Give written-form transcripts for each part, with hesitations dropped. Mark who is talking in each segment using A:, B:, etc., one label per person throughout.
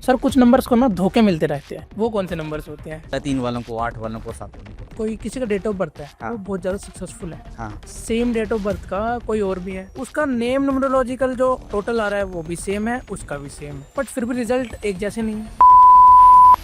A: Sir कुछ numbers को ना धोखे मिलते रहते हैं, वो कौन से नंबर्स होते हैं?
B: 3 वालों को, 8 वालों को, 7 वालों को।
A: कोई किसी का डेट ऑफ बर्थ है,
B: हाँ।
A: वो बहुत ज़्यादा सक्सेसफुल है।
B: हाँ।
A: सेम डेट ऑफ बर्थ का कोई और भी है, उसका नेम न्यूमरोलॉजिकल जो टोटल आ रहा है वो भी सेम है, उसका भी सेम है, बट फिर भी रिजल्ट एक जैसे नहीं है।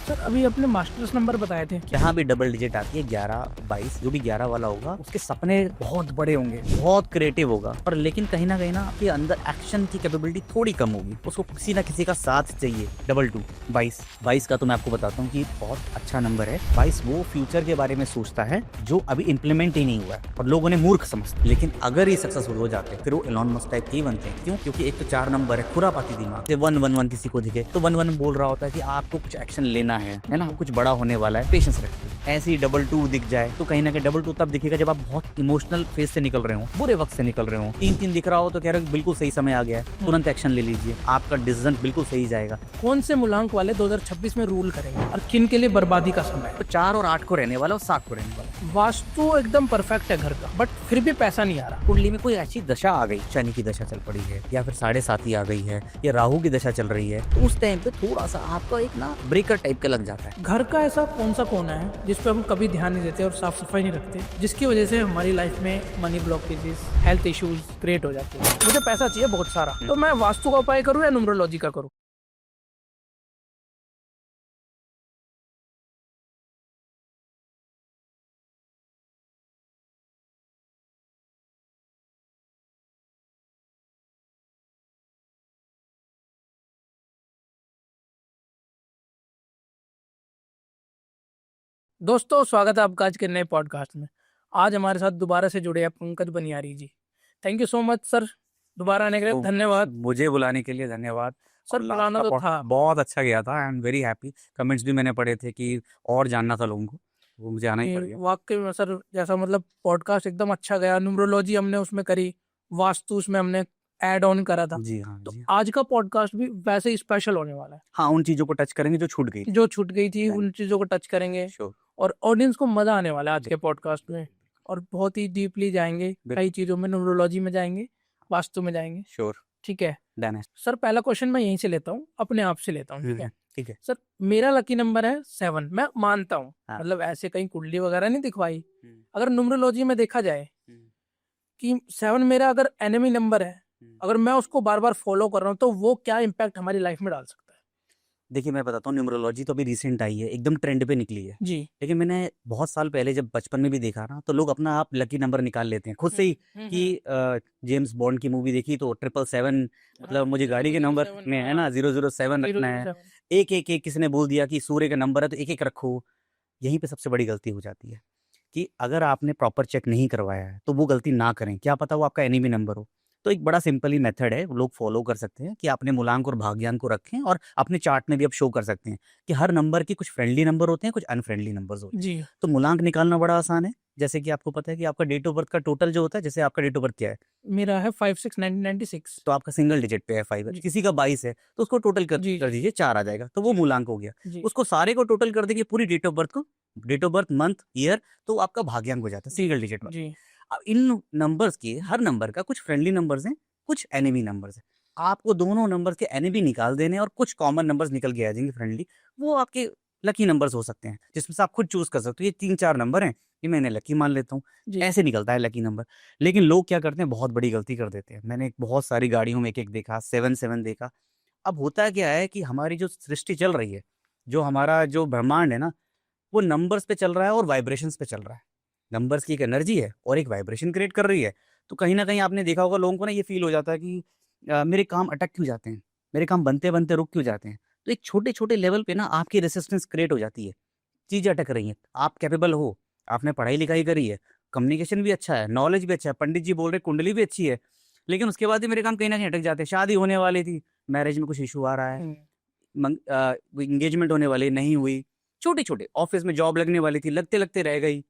A: सर अभी अपने मास्टर्स नंबर बताए थे,
B: जहाँ भी डबल डिजिट आती है 11, 22, जो भी 11 वाला होगा उसके सपने बहुत बड़े होंगे, बहुत क्रिएटिव होगा, पर लेकिन कहीं ना आपके अंदर एक्शन की कैपेबिलिटी थोड़ी कम होगी, उसको किसी ना किसी का साथ चाहिए। 22, 22 का तो मैं आपको बताता हूँ कि बहुत अच्छा नंबर है। 22 वो फ्यूचर के बारे में सोचता है जो अभी इम्प्लीमेंट ही नहीं हुआ है और लोग उन्हें मूर्ख समझते हैं, लेकिन अगर ये सक्सेसफुल हो जाते हैं फिर वो एलॉन मस्क टाइप के ही बनते हैं। क्यों? क्योंकि एक तो 4 नंबर है, खुरापाती दिमाग। 111 किसी को दिखे तो 11 बोल रहा होता है कि आपको कुछ एक्शन लेना है ना, कुछ बड़ा होने वाला है, पेशेंस रखिए। ऐसे ही 22 दिख जाए तो कहीं ना कहीं 22 तब दिखेगा जब आप बहुत इमोशनल फेज से निकल रहे हो, बुरे वक्त से निकल रहे हो। 3 दिख रहा हो तो कह रहे हो बिल्कुल सही समय आ गया है, तुरंत एक्शन ले लीजिए, आपका डिसीजन बिल्कुल सही जाएगा।
A: कौन से मूलांक वाले 2026 में रूल करेंगे और किन के लिए बर्बादी का समय?
B: तो 4 और 8 को रहने वाला और 7 को रहने वाला।
A: वास्तु एकदम परफेक्ट है घर का, बट फिर भी पैसा नहीं आ रहा।
B: कुंडली में कोई ऐसी दशा आ गई, शनि की दशा चल पड़ी है या फिर 7.5 आ गई है या राहु की दशा चल रही है, तो उस टाइम पे थोड़ा सा आपका एक ना ब्रेकर टाइप का लग जाता है।
A: घर का ऐसा कौन सा कोना है जिस पे हम कभी ध्यान नहीं देते और साफ सफाई नहीं रखते, जिसकी वजह से हमारी लाइफ में money blockages, health issues create हो जाते हैं? मुझे पैसा चाहिए बहुत सारा, तो मैं वास्तु का उपाय करूँ या न्यूमरोलॉजी का करूँ? दोस्तों स्वागत है आपका आज के नए पॉडकास्ट में। आज हमारे साथ दोबारा से जुड़े हैं Pankaj Baniyari ji. Thank you so much sir, दोबारा आने के लिए धन्यवाद।
B: मुझे बुलाने के लिए धन्यवाद।
A: सर
B: और लास्ट
A: बुलाना
B: का
A: तो था।
B: बहुत अच्छा गया था। I am very happy. Comments भी मैंने पढ़े थे कि और जानना था लोगों को, वो मुझे आना ही पड़ गया।
A: वाकई में सर, जैसा मतलब पॉडकास्ट एकदम अच्छा गया, न्यूमरोलॉजी हमने उसमें करी, वास्तु उसमें हमने ऐड ऑन करा था।
B: जी हाँ,
A: तो
B: जी हाँ।
A: आज का पॉडकास्ट भी वैसे ही स्पेशल होने वाला है।
B: हाँ, उन चीजों को टच करेंगे जो छूट गई थी।
A: जो छूट गई थी उन चीजों को टच करेंगे
B: श्योर।
A: और ऑडियंस को मजा आने वाला है आज के पॉडकास्ट में। और बहुत ही डीपली जाएंगे, कई चीजों में, न्यूमरोलॉजी में जाएंगे, वास्तु में जाएंगे।
B: श्योर।
A: ठीक है
B: डन है।
A: सर, पहला क्वेश्चन मैं यहीं से लेता हूँ, अपने आप से लेता हूँ। ठीक है
B: ठीक है।
A: सर, मेरा लकी नंबर है 7। मैं मानता हूँ,
B: हाँ।
A: मतलब ऐसे कहीं कुंडली वगैरह नहीं दिखवाई। अगर न्यूमरोलॉजी में देखा जाए कि 7 मेरा अगर एनिमी नंबर है, अगर मैं उसको बार बार फॉलो कर रहा हूँ तो वो क्या इम्पैक्ट हमारी लाइफ में डाल सकता है?
B: देखिए मैं बताता हूँ, न्यूमरोलॉजी तो अभी रिसेंट आई है, एकदम ट्रेंड पे निकली है
A: जी।
B: लेकिन मैंने बहुत साल पहले जब बचपन में भी देखा ना, तो लोग अपना आप लकी नंबर निकाल लेते हैं खुद से ही कि जेम्स बॉन्ड की मूवी देखी तो 777, मतलब मुझे गाड़ी के नंबर में है ना 007 रखना है। एक एक एक किसी ने बोल दिया कि सूर्य का नंबर है तो एक एक रखो। यहीं पे सबसे बड़ी गलती हो जाती है कि अगर आपने प्रॉपर चेक नहीं करवाया है तो वो गलती ना करें, क्या पता वो आपका एनिमी नंबर हो। तो एक बड़ा सिंपल ही मेथड है, लोग फॉलो कर सकते हैं कि अपने मूलांक और भाग्यांक को रखें और अपने चार्ट में भी अब शो कर सकते हैं कि हर नंबर के कुछ फ्रेंडली नंबर होते हैं, कुछ अनफ्रेंडली नंबर्स होते हैं।
A: जी।
B: तो मूलांक निकालना बड़ा आसान है। जैसे कि आपको पता है कि आपका डेट ऑफ बर्थ का टोटल जो होता है, जैसे आपका डेट ऑफ बर्थ क्या है?
A: मेरा है 5/6/1996।
B: तो आपका सिंगल डिजिट पे है 5 है,
A: जी।
B: किसी का 22 है तो उसको टोटल कर
A: जी।
B: कर दीजिए, 4 आ जाएगा, तो वो मूलांक हो गया।
A: जी।
B: उसको सारे को टोटल कर देंगे, पूरी डेट ऑफ बर्थ को, date of birth, month, year, तो आपका भाग्यांक हो जाता है सिंगल डिजिट में।
A: जी।
B: अब इन नंबर्स के हर नंबर का कुछ फ्रेंडली नंबर्स हैं, कुछ एनिमी नंबर्स हैं। आपको दोनों नंबर्स के एनिमी निकाल देने और कुछ कॉमन नंबर्स निकल के आ जाएंगे फ्रेंडली, वो आपके लकी नंबर्स हो सकते हैं, जिसमें से आप खुद चूज कर सकते हो। ये 3-4 नंबर हैं, ये मैंने लकी मान लेता हूँ।
A: जी।
B: ऐसे निकलता है लकी नंबर। लेकिन लोग क्या करते हैं, बहुत बड़ी गलती कर देते हैं। मैंने बहुत सारी गाड़ियों में एक एक देखा, 7-7 देखा। अब होता क्या है कि हमारी जो सृष्टि चल रही है, जो हमारा जो ब्रह्मांड है ना, वो नंबर्स पे चल रहा है और वाइब्रेशंस पे चल रहा है। नंबर्स की एक एनर्जी है और एक वाइब्रेशन क्रिएट कर रही है। तो कहीं न कहीं आपने देखा होगा, लोगों को ना ये फ़ील हो जाता है कि मेरे काम अटक क्यों जाते हैं? मेरे काम बनते-बनते रुक क्यों जाते हैं? तो एक छोटे-छोटे लेवल पे ना आपकी रेजिस्टेंस क्रिएट हो जाती है। चीज़ें अटक रही हैं। आप कैपेबल हो, आपने पढ़ाई-लिखाई करी है, कम्युनिकेशन भी अच्छा है, नॉलेज भी अच्छा है, पंडित जी बोल रहे हैं कुंडली भी अच्छी है, लेकिन उसके बाद भी मेरे काम कहीं न कहीं अटक जाते हैं। शादी होने वाली थी, मैरिज में कुछ इश्यू आ रहा है, एंगेजमेंट होने वाली, नहीं हुई। छोटे-छोटे ऑफ़िस में जॉब लगने वाली थी, लगते-लगते रह गई।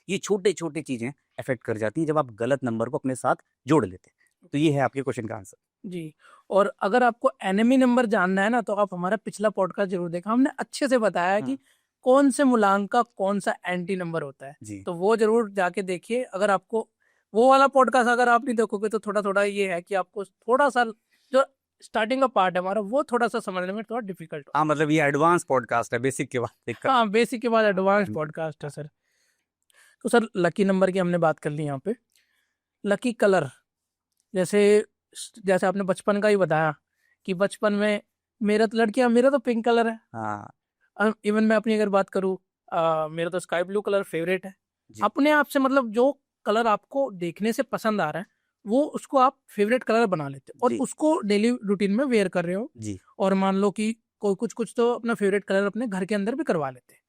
B: ये छोटे-छोटे चीज़ें अफ़ेक्ट कर जाती हैं जब आप गलत नंबर को अपने साथ जोड़ लेते हैं। तो ये है आपके क्वेश्चन का आंसर।
A: जी। और अगर आपको एनिमी नंबर जानना है ना, तो आप हमारा पिछला पॉडकास्ट जरूर देखा, हमने अच्छे से बताया है कि कौन से मूलांक का कौन सा एंटी नंबर होता है।
B: जी।
A: तो वो जरूर जाके देखिए। अगर आपको वो वाला पॉडकास्ट अगर आप नहीं देखोगे तो थोड़ा थोड़ा ये है कि आपको थोड़ा सा जो स्टार्टिंग का पार्ट है हमारा, वो थोड़ा सा समझने में थोड़ा डिफिकल्ट हो।
B: हाँ मतलब ये एडवांस पॉडकास्ट है, बेसिक के बाद दिक्कत।
A: हाँ, बेसिक के बाद एडवांस पॉडकास्ट है सर। तो सर लकी नंबर की हमने बात कर ली यहाँ पे। लकी कलर, जैसे जैसे आपने बचपन का ही बताया कि बचपन में मेरा तो लड़कियां, मेरा तो पिंक कलर है।
B: हाँ
A: इवन मैं अपनी अगर बात करूँ, मेरा तो स्काई ब्लू कलर फेवरेट है।
B: जी
A: अपने आप से मतलब जो कलर आपको देखने से पसंद आ रहा है वो उसको आप फेवरेट कलर बना लेते हो और
B: जी
A: उसको डेली रूटीन में वेयर कर रहे हो।
B: जी।
A: और मान लो कि कोई कुछ कुछ तो अपना फेवरेट कलर अपने घर के अंदर भी करवा लेते हैं,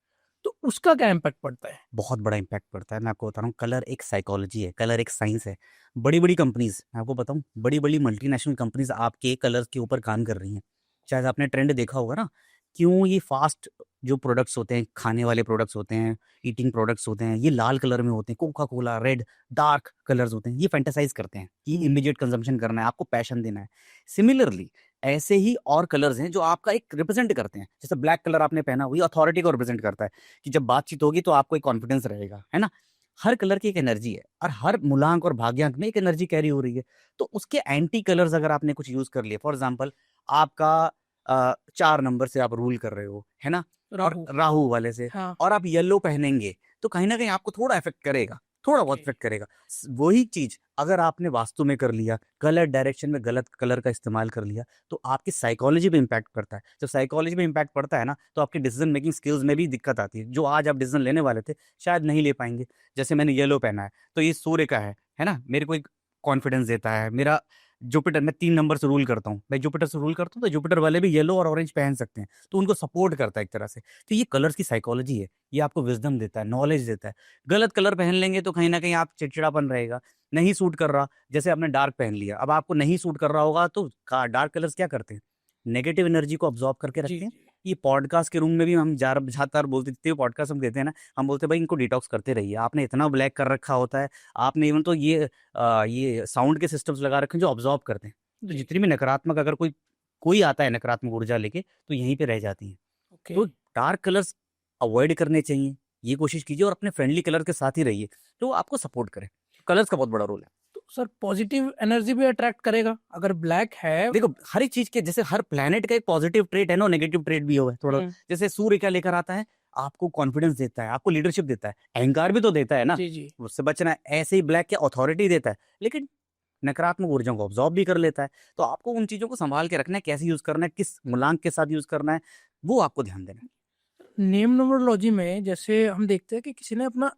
A: तो उसका क्या इम्पैक्ट पड़ता है?
B: बहुत बड़ा इम्पैक्ट पड़ता है। मैं आपको बता रहा हूँ, कलर एक साइकोलॉजी है, कलर एक साइंस है। बड़ी बड़ी कंपनीज, मैं आपको बताऊँ, बड़ी बड़ी मल्टीनेशनल कंपनीज आपके कलर के ऊपर काम कर रही हैं। शायद आपने ट्रेंड देखा होगा ना, क्यों ये फास्ट जो प्रोडक्ट्स होते हैं, खाने वाले प्रोडक्ट्स होते हैं, ईटिंग प्रोडक्ट्स होते हैं, ये लाल कलर में होते हैं। Coca Cola red, dark colours होते हैं। ये फैंटेसाइज करते हैं कि इमीडिएट कंजम्पशन करना है, आपको पैशन देना है। सिमिलरली ऐसे ही और कलर्स हैं जो आपका एक रिप्रेजेंट करते हैं। जैसे ब्लैक कलर आपने पहना, वही अथॉरिटी को रिप्रेजेंट करता है कि जब बातचीत होगी तो आपको एक कॉन्फिडेंस रहेगा, है ना। हर कलर की एक एनर्जी है और हर मूलांक और भाग्यांक में एक एनर्जी कैरी हो रही है। तो उसके एंटी कलर्स अगर आपने कुछ यूज कर लिए, फॉर एग्जाम्पल आपका 4 नंबर से आप रूल कर रहे हो, है ना, और
A: राहु।
B: राहु वाले से,
A: हाँ।
B: और आप येलो पहनेंगे तो कहीं ना कहीं आपको थोड़ा इफेक्ट करेगा, थोड़ा बहुत
A: Okay.
B: इफेक्ट करेगा। वही चीज अगर आपने वास्तु में कर लिया, गलत डायरेक्शन में गलत कलर का इस्तेमाल कर लिया, तो आपकी साइकोलॉजी पे इम्पैक्ट पड़ता है। जब साइकोलॉजी पे इम्पैक्ट पड़ता है ना, तो आपकी डिसीजन मेकिंग स्किल्स में भी दिक्कत आती है। जो आज आप डिसीजन लेने वाले थे शायद नहीं ले पाएंगे। जैसे मैंने येलो पहना है तो ये सूर्य का है ना, मेरे को एक कॉन्फिडेंस देता है। मेरा जुपिटर, मैं 3 नंबर से रूल करता हूँ, मैं जुपिटर से रूल करता हूँ, तो जुपिटर वाले भी येलो और ऑरेंज पहन सकते हैं, तो उनको सपोर्ट करता है एक तरह से। तो ये कलर्स की साइकोलॉजी है, ये आपको विजडम देता है, नॉलेज देता है। गलत कलर पहन लेंगे तो कहीं ना कहीं आप चिड़चिड़ापन रहेगा, नहीं सूट कर रहा। जैसे आपने डार्क पहन लिया, अब आपको नहीं सूट कर रहा होगा, तो डार्क कलर्स क्या करते हैं, नेगेटिव एनर्जी को ऑब्जॉर्ब करके
A: जी
B: रखते हैं।
A: जी।
B: ये पॉडकास्ट के रूम में भी हम ज्यादातर बोलते, जितने पॉडकास्ट हम देते हैं ना, हम बोलते हैं भाई इनको डिटॉक्स करते रहिए। आपने इतना ब्लैक कर रखा होता है, आपने इवन तो ये साउंड के सिस्टम्स लगा रखे हैं जो ऑब्जॉर्ब करते हैं। तो
A: जी।
B: जितनी भी नकारात्मक, अगर कोई कोई आता है नकारात्मक ऊर्जा लेके, तो यहीं पे रह जाती है।
A: ओके।
B: तो डार्क कलर्स अवॉइड करने चाहिए, ये कोशिश कीजिए, और अपने फ्रेंडली कलर के साथ ही रहिए जो आपको सपोर्ट करे। कलर्स का बहुत बड़ा रोल है।
A: तो सर पॉजिटिव एनर्जी भी अट्रैक्ट करेगा अगर ब्लैक है?
B: देखो हर एक चीज के, जैसे हर प्लेनेट का एक पॉजिटिव ट्रेट है ना, नेगेटिव ट्रेट भी हो है थोड़ा। जैसे सूर्य क्या लेकर आता है, आपको कॉन्फिडेंस देता है, आपको लीडरशिप देता है, अहंकार भी तो देता है ना,
A: जी जी।
B: उससे बचना है। ऐसे ही ब्लैक क्या अथॉरिटी देता है, लेकिन नकारात्मक ऊर्जाओं को ऑब्जॉर्ब भी कर लेता है। तो आपको उन चीजों को संभाल के रखना है, कैसे यूज करना है, किस मूलांक के साथ यूज करना है, वो आपको ध्यान देना है।
A: नेम न्यूमरोलॉजी में जैसे हम देखते हैं कि किसी ने अपना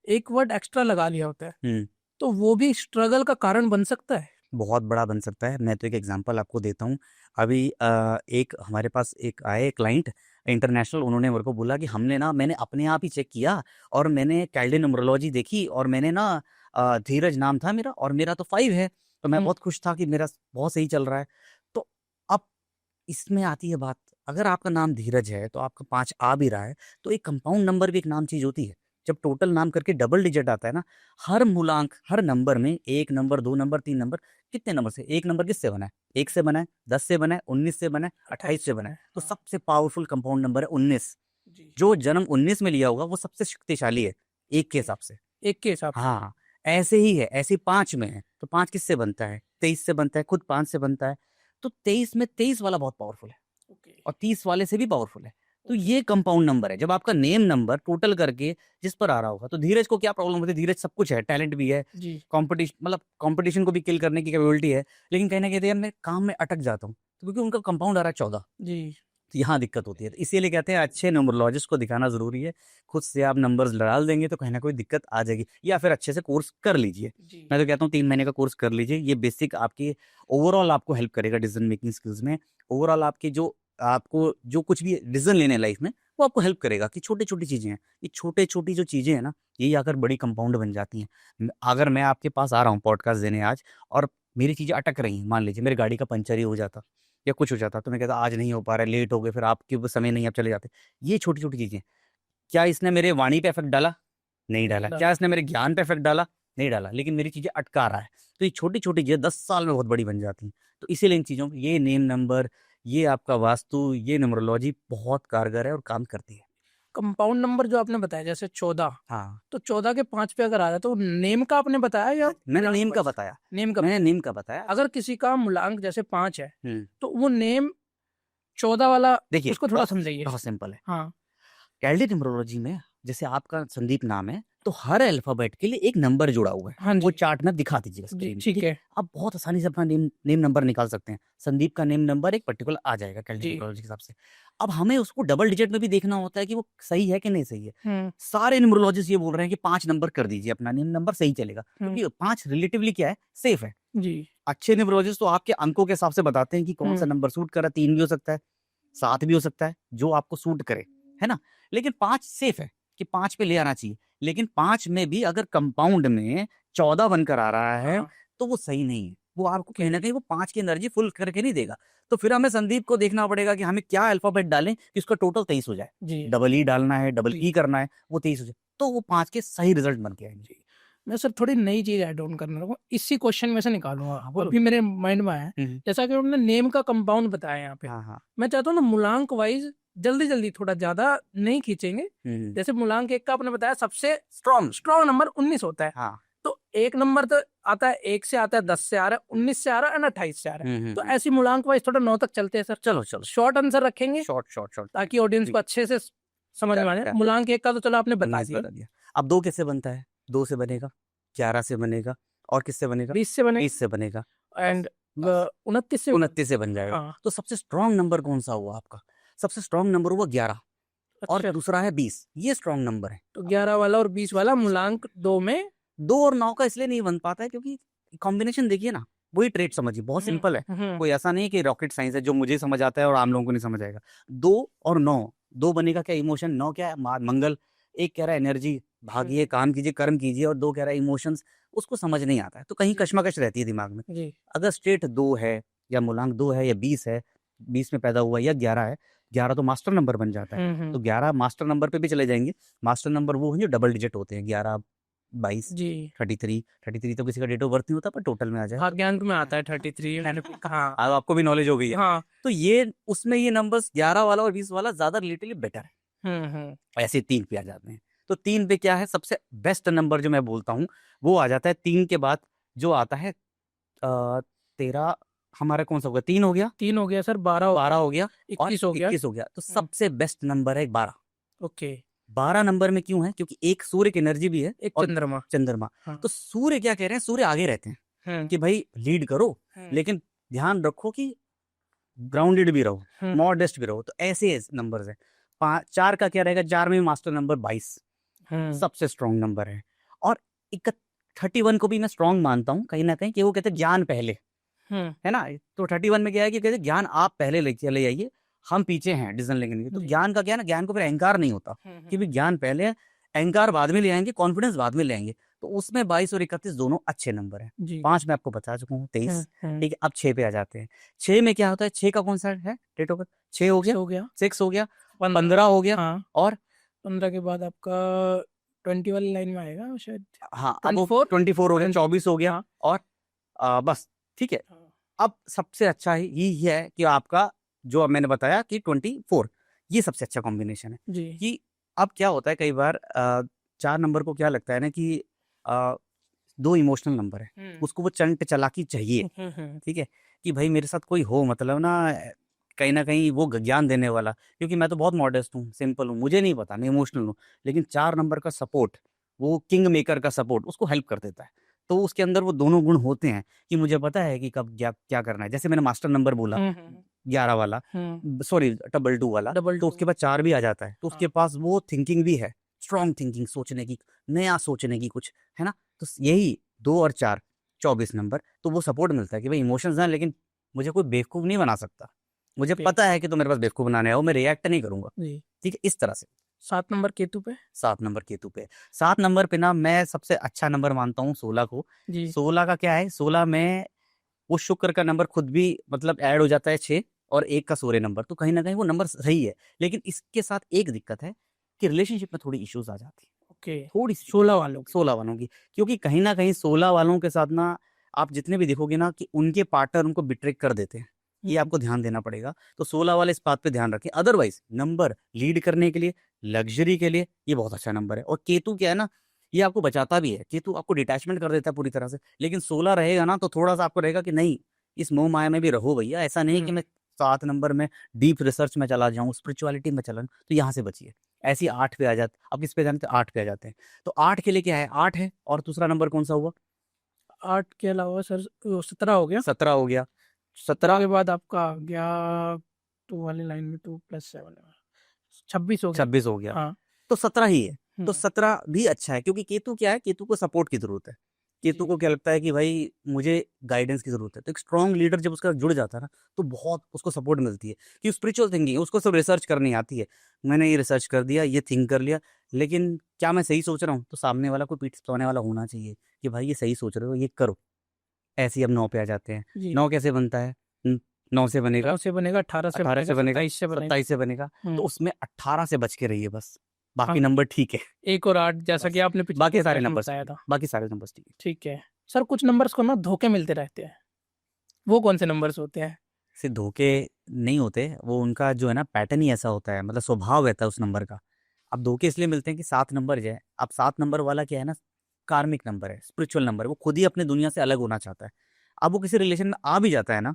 A: एक वर्ड एक्स्ट्रा लगा लिया होता है, तो वो भी स्ट्रगल का कारण बन सकता है।
B: बहुत बड़ा बन सकता है। मैं तो एक एग्जांपल आपको देता हूँ। अभी एक हमारे पास एक आए क्लाइंट इंटरनेशनल, उन्होंने मेरे को बोला कि मैंने अपने आप ही चेक किया और मैंने कैलेंडर न्यूमरोलॉजी देखी, और मैंने ना धीरज नाम था मेरा, और मेरा तो 5 है। तो मैं बहुत खुश था कि मेरा बहुत सही चल रहा है। तो अब इसमें आती है बात, अगर आपका नाम धीरज है तो आपका 5 आ भी रहा है, तो एक कंपाउंड नंबर भी एक नाम चीज होती है। जब टोटल नाम करके डबल डिजिट आता है ना, हर मूलांक, हर नंबर में 1 नंबर, 2 नंबर, 3 नंबर, कितने नंबर से एक नंबर किससे बना है? 1 से बना है, 10 से बना है, 19 से बना है, 28 से बना है। तो सबसे पावरफुल कंपाउंड नंबर है 19।
A: जी।
B: जो जन्म 19 में लिया होगा वो सबसे शक्तिशाली है, एक के हिसाब से।
A: एक के हिसाब से।
B: हाँ, ऐसे ही है, ऐसे 5 में है, तो 5 किससे बनता है? 23 से बनता है, खुद 5 से बनता है। तो 23 में 23 वाला बहुत पावरफुल है,
A: ओके।
B: और 30 वाले से भी पावरफुल है। तो ये कंपाउंड नंबर है। जब आपका नेम नंबर टोटल करके जिस पर आ रहा होगा, तो धीरज को क्या प्रॉब्लम होती है? धीरज सब कुछ है, टैलेंट भी है,
A: जी
B: कंपटीशन, मतलब कंपटीशन को भी किल करने की कैपेबिलिटी है, लेकिन कहीं ना कहीं यार मैं काम में अटक जाता हूँ, तो क्योंकि उनका कंपाउंड आ रहा है 14।
A: जी।
B: तो यहाँ दिक्कत होती है। तो इसीलिए कहते हैं अच्छे न्यूमरोलॉजिस्ट को दिखाना जरूरी है। खुद से आप नंबर्स डाल देंगे तो कहीं ना कोई दिक्कत आ जाएगी, या फिर अच्छे से कोर्स कर लीजिए।
A: जी।
B: मैं तो कहता हूँ 3 महीने का कोर्स कर लीजिए। ये बेसिक आपकी ओवरऑल आपको हेल्प करेगा डिसीजन मेकिंग स्किल्स में। ओवरऑल आपकी जो आपको जो कुछ भी डिसीजन लेने लाइफ में, वो आपको हेल्प करेगा कि छोटी छोटी चीजें हैं, ये छोटे छोटी जो चीजें हैं ना, यही आकर बड़ी कंपाउंड बन जाती हैं। अगर मैं आपके पास आ रहा हूँ पॉडकास्ट देने आज, और मेरी चीजें अटक रही हैं, मान लीजिए मेरी गाड़ी का पंचर ही हो जाता या कुछ हो जाता, तो मैं कहता आज नहीं हो पा रहा है, लेट हो गए, फिर आपके वो समय नहीं, आप चले जाते। ये छोटी छोटी चीजें, क्या इसने मेरे वाणी पे इफेक्ट डाला? नहीं डाला। क्या इसने मेरे ज्ञान पे इफेक्ट डाला? नहीं डाला, लेकिन मेरी चीजें अटका रहा है। तो ये छोटी छोटी चीजें 10 साल में बहुत बड़ी बन जाती हैं। तो इसीलिए इन चीजों, ये नेम नंबर, ये आपका वास्तु, ये न्यूमरोलॉजी बहुत कारगर है और काम करती है।
A: कंपाउंड नंबर जो आपने बताया जैसे 14,
B: हाँ,
A: तो 14 के 5 पे अगर आ रहा है तो नेम का आपने बताया या
B: मैंने नेम का
A: वाइज?
B: बताया,
A: नेम का।
B: मैंने नेम का बताया।
A: अगर किसी का मूलांक जैसे 5 है
B: हम्म,
A: तो वो नेम 14 वाला
B: देखिए
A: उसको थोड़ा समझाइए।
B: बहुत सिंपल है।
A: हाँ
B: कैलडी न्यूमरोलॉजी में जैसे आपका संदीप नाम है, तो हर अल्फाबेट के लिए एक नंबर जुड़ा हुआ है।
A: हाँ
B: वो
A: जी
B: चार्ट में दिखा दीजिएगा
A: जी
B: स्क्रीन,
A: ठीक है
B: आप बहुत आसानी से अपना नेम नेम नंबर निकाल सकते हैं। संदीप का नेम नंबर एक पर्टिकुलर आ जाएगा कैलडी
A: जी।
B: न्यूमरोलॉजी के हिसाब से। अब हमें उसको डबल डिजिट में भी देखना होता है कि वो सही है कि नहीं सही है।
A: हम्म
B: सारे न्यूमरोलॉजिस्ट ये बोल रहे हैं कि 5 नंबर कर दीजिए, अपना नेम नंबर सही चलेगा,
A: हम्म,
B: क्योंकि 5 रिलेटिवली क्या है, सेफ है।
A: जी
B: अच्छे न्यूमरोलॉजिस्ट तो आपके अंकों के हिसाब से बताते हैं कि कौन सा नंबर सूट कर रहा है। 3 भी हो सकता है, 7 भी हो सकता है, जो आपको सूट करे, है ना। लेकिन 5 सेफ है कि 5 पे ले आना चाहिए। लेकिन 5 में भी अगर कंपाउंड में 14 बनकर आ रहा है,
A: हाँ,
B: तो वो सही नहीं है। वो आपको कहीं ना
A: ओके
B: कहीं वो 5 की एनर्जी फुल करके नहीं देगा। तो फिर हमें संदीप को देखना पड़ेगा कि हमें क्या अल्फाबेट डालें कि उसका टोटल 23 हो जाए।
A: जी
B: डबल ई डालना है, डबल
A: जी
B: ई करना है, वो 23 हो जाए, तो वो 5 के सही रिजल्ट बन के आएंगे।
A: जी। मैं सर थोड़ी नई चीज ऐड ऑन करना चाहूंगा, इसी क्वेश्चन में से निकालूंगा, वो
B: बोलो।
A: अभी मेरे माइंड में आया। जैसा कि उन्होंने नेम का कंपाउंड बताया यहाँ पे,
B: हाँ हाँ।
A: मैं चाहता हूँ ना मूलांक वाइज जल्दी जल्दी, थोड़ा ज्यादा नहीं खींचेंगे। जैसे मूलांक 1 का आपने बताया सबसे स्ट्रॉन्ग नंबर 19 होता है,
B: हाँ।
A: तो एक नंबर तो आता है 1 से आता है, 10 से आ रहा है, 19 से आ रहा है, 28 से आ रहा है। तो ऐसी मूलांक वाइज थोड़ा 9 तक चलते हैं सर।
B: चलो चलो,
A: शॉर्ट आंसर रखेंगे
B: शॉर्ट शॉर्ट शॉर्ट,
A: ताकि ऑडियंस को अच्छे से समझ में आ जाए। मूलांक 1 का तो चलो आपने बता
B: 19
A: दिया,
B: बता दिया। अब 2 कैसे बनता है? 2 से बनेगा, 11 से बनेगा, और किससे बनेगा?
A: 20 से बने
B: 20 से बनेगा,
A: एंड 29 से।
B: 29 से बन जाएगा।
A: हाँ
B: तो सबसे स्ट्रॉन्ग नंबर कौन सा हुआ आपका? सबसे स्ट्रॉन्ग नंबर हुआ 11, और
A: अच्छा,
B: दूसरा है 20। ये स्ट्रॉन्ग नंबर है।
A: तो 11 वाला और 20 वाला मूलांक 2 में
B: 2 और 9 का इसलिए नहीं बन पाता है क्योंकि कॉम्बिनेशन देखिए ना, वही ट्रेड समझिए, बहुत सिंपल है। कोई ऐसा नहीं है कि रॉकेट साइंस है जो मुझे समझ आता है और आम लोगों को नहीं समझ आएगा। 2 और 9, 2 बनेगा क्या? इमोशन। 9 क्या है? मंगल। एक कह रहा है एनर्जी, भागिए, काम कीजिए, कर्म कीजिए, और 2 कह रहा है इमोशंस। उसको समझ नहीं आता है, तो कहीं कश्मकश रहती है दिमाग में।
A: जी
B: अगर स्टेट 2 है, या मूलांक 2 है, या 20 है, 20 में पैदा हुआ, या 11 है, 11 तो मास्टर नंबर बन जाता है। तो 11 मास्टर नंबर पे भी चले जाएंगे। मास्टर नंबर वो हैं जो डबल डिजिट होते हैं, 11, 22,
A: जी
B: 33 तो किसी का डेट ऑफ बर्थ नहीं होता, पर टोटल में आ जाए।
A: भाग्यांक में आता है 33, मैंने कहा।
B: अब आपको भी नॉलेज हो गई है।
A: हाँ
B: तो ये उसमें ये नंबर्स 11 वाला और 20 वाला ज्यादा रिलेटिवली बेटर है। ऐसे 3 पे आ जाते हैं। तो 3 पे क्या है? सबसे बेस्ट नंबर जो मैं बोलता हूँ वो आ जाता है 3 के बाद, जो आता है 13। हमारा कौन सा हो गया? 3 हो गया,
A: 3 हो गया सर, 12
B: 12 हो गया, और
A: 21 हो गया।
B: 21 हो गया। तो सबसे बेस्ट नंबर है 12।
A: ओके,
B: 12 नंबर में क्यों है? क्योंकि एक सूर्य की एनर्जी भी है,
A: एक
B: और
A: चंद्रमा।
B: चंद्रमा।
A: हाँ।
B: तो सूर्य क्या कह रहे हैं? सूर्य आगे रहते हैं कि भाई लीड करो, लेकिन ध्यान रखो कि ग्राउंडेड भी रहो, मॉडेस्ट भी रहो। तो ऐसे नंबर्स है। 4 का क्या रहेगा? 4 में मास्टर नंबर 22 सबसे स्ट्रॉन्ग नंबर है। और 31 को भी मैं स्ट्रॉन्ग मानता हूँ कहीं ना कहीं, कि वो कहते हैं ज्ञान पहले, है ना। तो 31 में क्या है कि कहते हैं ज्ञान आप पहले ले चले जाइए, हम पीछे हैं डिसीजन लेने के लिए। तो
A: जी।
B: ज्ञान का क्या है ना, ज्ञान को फिर अहंकार नहीं होता कि भी ज्ञान पहले है, अहंकार बाद में ले आएंगे, कॉन्फिडेंस बाद में ले आएंगे। तो उसमें 22 और 31 दोनों अच्छे नंबर है।
A: जी
B: 5 मैं आपको बता चुका हूँ, 23। ठीक है, अब 6 पे आ जाते हैं। 6 में क्या होता है? 6 का कौन सा है डेट ऑफ बर्थ? 6 हो गया,
A: हो गया
B: 6 हो गया, 15 हो गया,
A: हाँ।
B: और
A: 15 के बाद आपका 20 वाली लाइन में आएगा शायद।
B: हाँ, अब
A: 24
B: हो गया, 24 हो गया,
A: हाँ।
B: और बस ठीक है। अब सबसे अच्छा ही है कि आपका जो अब मैंने बताया कि 24, ये सबसे अच्छा कॉम्बिनेशन है।
A: जी
B: कि अब क्या होता है कई बार 4 नंबर को क्या लगता है ना कि 2 इमोशनल नंबर है, उसको वो चंट चालाकी चाहिए। ठीक है, कि भाई मेरे साथ कोई हो, मतलब ना कहीं वो ज्ञान देने वाला। क्योंकि मैं तो बहुत मॉडेस्ट हूँ, सिंपल हूँ, मुझे नहीं पता, मैं इमोशनल हूँ। लेकिन 4 नंबर का सपोर्ट, वो किंग मेकर का सपोर्ट उसको हेल्प कर देता है। तो उसके अंदर वो दोनों गुण होते हैं कि मुझे पता है कि कब क्या करना है। जैसे मैंने मास्टर नंबर बोला 11 वाला, सॉरी डबल 2 वाला, तो उसके बाद 4 भी आ जाता है। तो उसके पास वो थिंकिंग भी है, स्ट्रॉन्ग थिंकिंग, सोचने की, नया सोचने की कुछ, है ना। तो यही 2 और 4, 24 नंबर, तो वो सपोर्ट मिलता है कि भाई इमोशंस हैं, लेकिन मुझे कोई बेवकूफ नहीं बना सकता। मुझे पता है कि तो मेरे पास बेवकूफ बनाने आओ, मैं रिएक्ट नहीं करूंगा। ठीक है, इस तरह से।
A: 7 नंबर केतु पे।
B: 7 नंबर केतु पे। 7 नंबर पे ना मैं सबसे अच्छा नंबर मानता हूँ 16 को। 16 का क्या है? 16 में वो शुक्र का नंबर खुद भी मतलब ऐड हो जाता है 6, और 1 का सूर्य नंबर, तो कहीं ना कहीं वो नंबर सही है। लेकिन इसके साथ एक दिक्कत है कि रिलेशनशिप में थोड़ी इश्यूज आ जाती है।
A: ओके,
B: थोड़ी
A: 16
B: वालों की, क्योंकि कहीं ना कहीं 16 वालों के साथ ना आप जितने भी देखोगे ना कि उनके पार्टनर उनको बिट्रेक कर देते हैं। ये आपको ध्यान देना पड़ेगा। तो 16 वाले इस बात पे ध्यान रखें। अदरवाइज नंबर लीड करने के लिए लग्जरी के लिए ये बहुत अच्छा नंबर है। और केतु क्या है ना, ये आपको बचाता भी है। केतु आपको डिटैचमेंट कर देता है पूरी तरह से, लेकिन 16 रहेगा ना तो थोड़ा सा आपको रहेगा कि नहीं, इस मोह माया में भी रहो भैया। ऐसा नहीं कि मैं 7 नंबर में डीप रिसर्च में चला जाऊं, स्पिरिचुअलिटी में चला जाऊं, तो यहाँ से बचिए। ऐसी 8 पे आ जाते, अब किस पे जाते हैं? 8 पे आ जाते हैं। तो 8 के लिए क्या है? 8 है, और दूसरा नंबर कौन सा हुआ?
A: 8 के अलावा सर 17 हो गया।
B: 17 हो गया।
A: 17 के बाद आपका आ गया 2 वाली लाइन में 2 + 7 26 हो गया।
B: 26 हो गया।
A: हाँ।
B: तो 17 ही है। तो
A: हम्म,
B: 17 भी अच्छा है, क्योंकि केतु क्या है, केतु को सपोर्ट की जरूरत है। केतु
A: जी।
B: को क्या लगता है कि भाई मुझे गाइडेंस की जरूरत है। तो एक स्ट्रॉन्ग लीडर जब उसका जुड़ जाता है ना, तो बहुत उसको सपोर्ट मिलती है। कि स्पिरिचुअल थिंकिंग है, उसको सब रिसर्च करनी आती है। मैंने ये रिसर्च कर दिया, ये थिंक कर लिया, लेकिन क्या मैं सही सोच रहा हूँ? तो सामने वाला कोई पीठ थपथपाने वाला होना चाहिए कि भाई ये सही सोच रहे हो, ये करो। ऐसे ही हम 9 पे आ जाते हैं।
A: जी।
B: 9 कैसे बनता है? 9 से बनेगा,
A: 9 से बनेगा, 18 से
B: 18 से बनेगा,
A: 27 से बनेगा।
B: 27 से बनेगा। तो
A: हम्म,
B: उसमें 18 से बच के रहिए बस। बाकी
A: हाँ।
B: नंबर ठीक है।
A: 1 और 8 जैसा कि
B: बस
A: आपने पिछले
B: बाकी सारे
A: पॉडकास्ट में
B: नंबर
A: बताया था।
B: बाकी सारे नंबर ठीक है।
A: ठीक है। सर कुछ नंबर्स को ना धोखे मिलते रहते हैं, वो कौन से नंबर्स होते हैं?
B: सिर्फ धोखे नहीं होते, वो उनका जो है ना पैटर्न ही ऐसा होता है, मतलब स्वभाव रहता है उस नंबर का। अब धोखे इसलिए मिलते हैं कि 7 नंबर जो है, अब 7 नंबर वाला क्या है ना, कार्मिक नंबर है, स्पिरिचुअल नंबर है। वो खुद ही अपने दुनिया से अलग होना चाहता है। अब वो किसी रिलेशन में आ भी जाता है ना,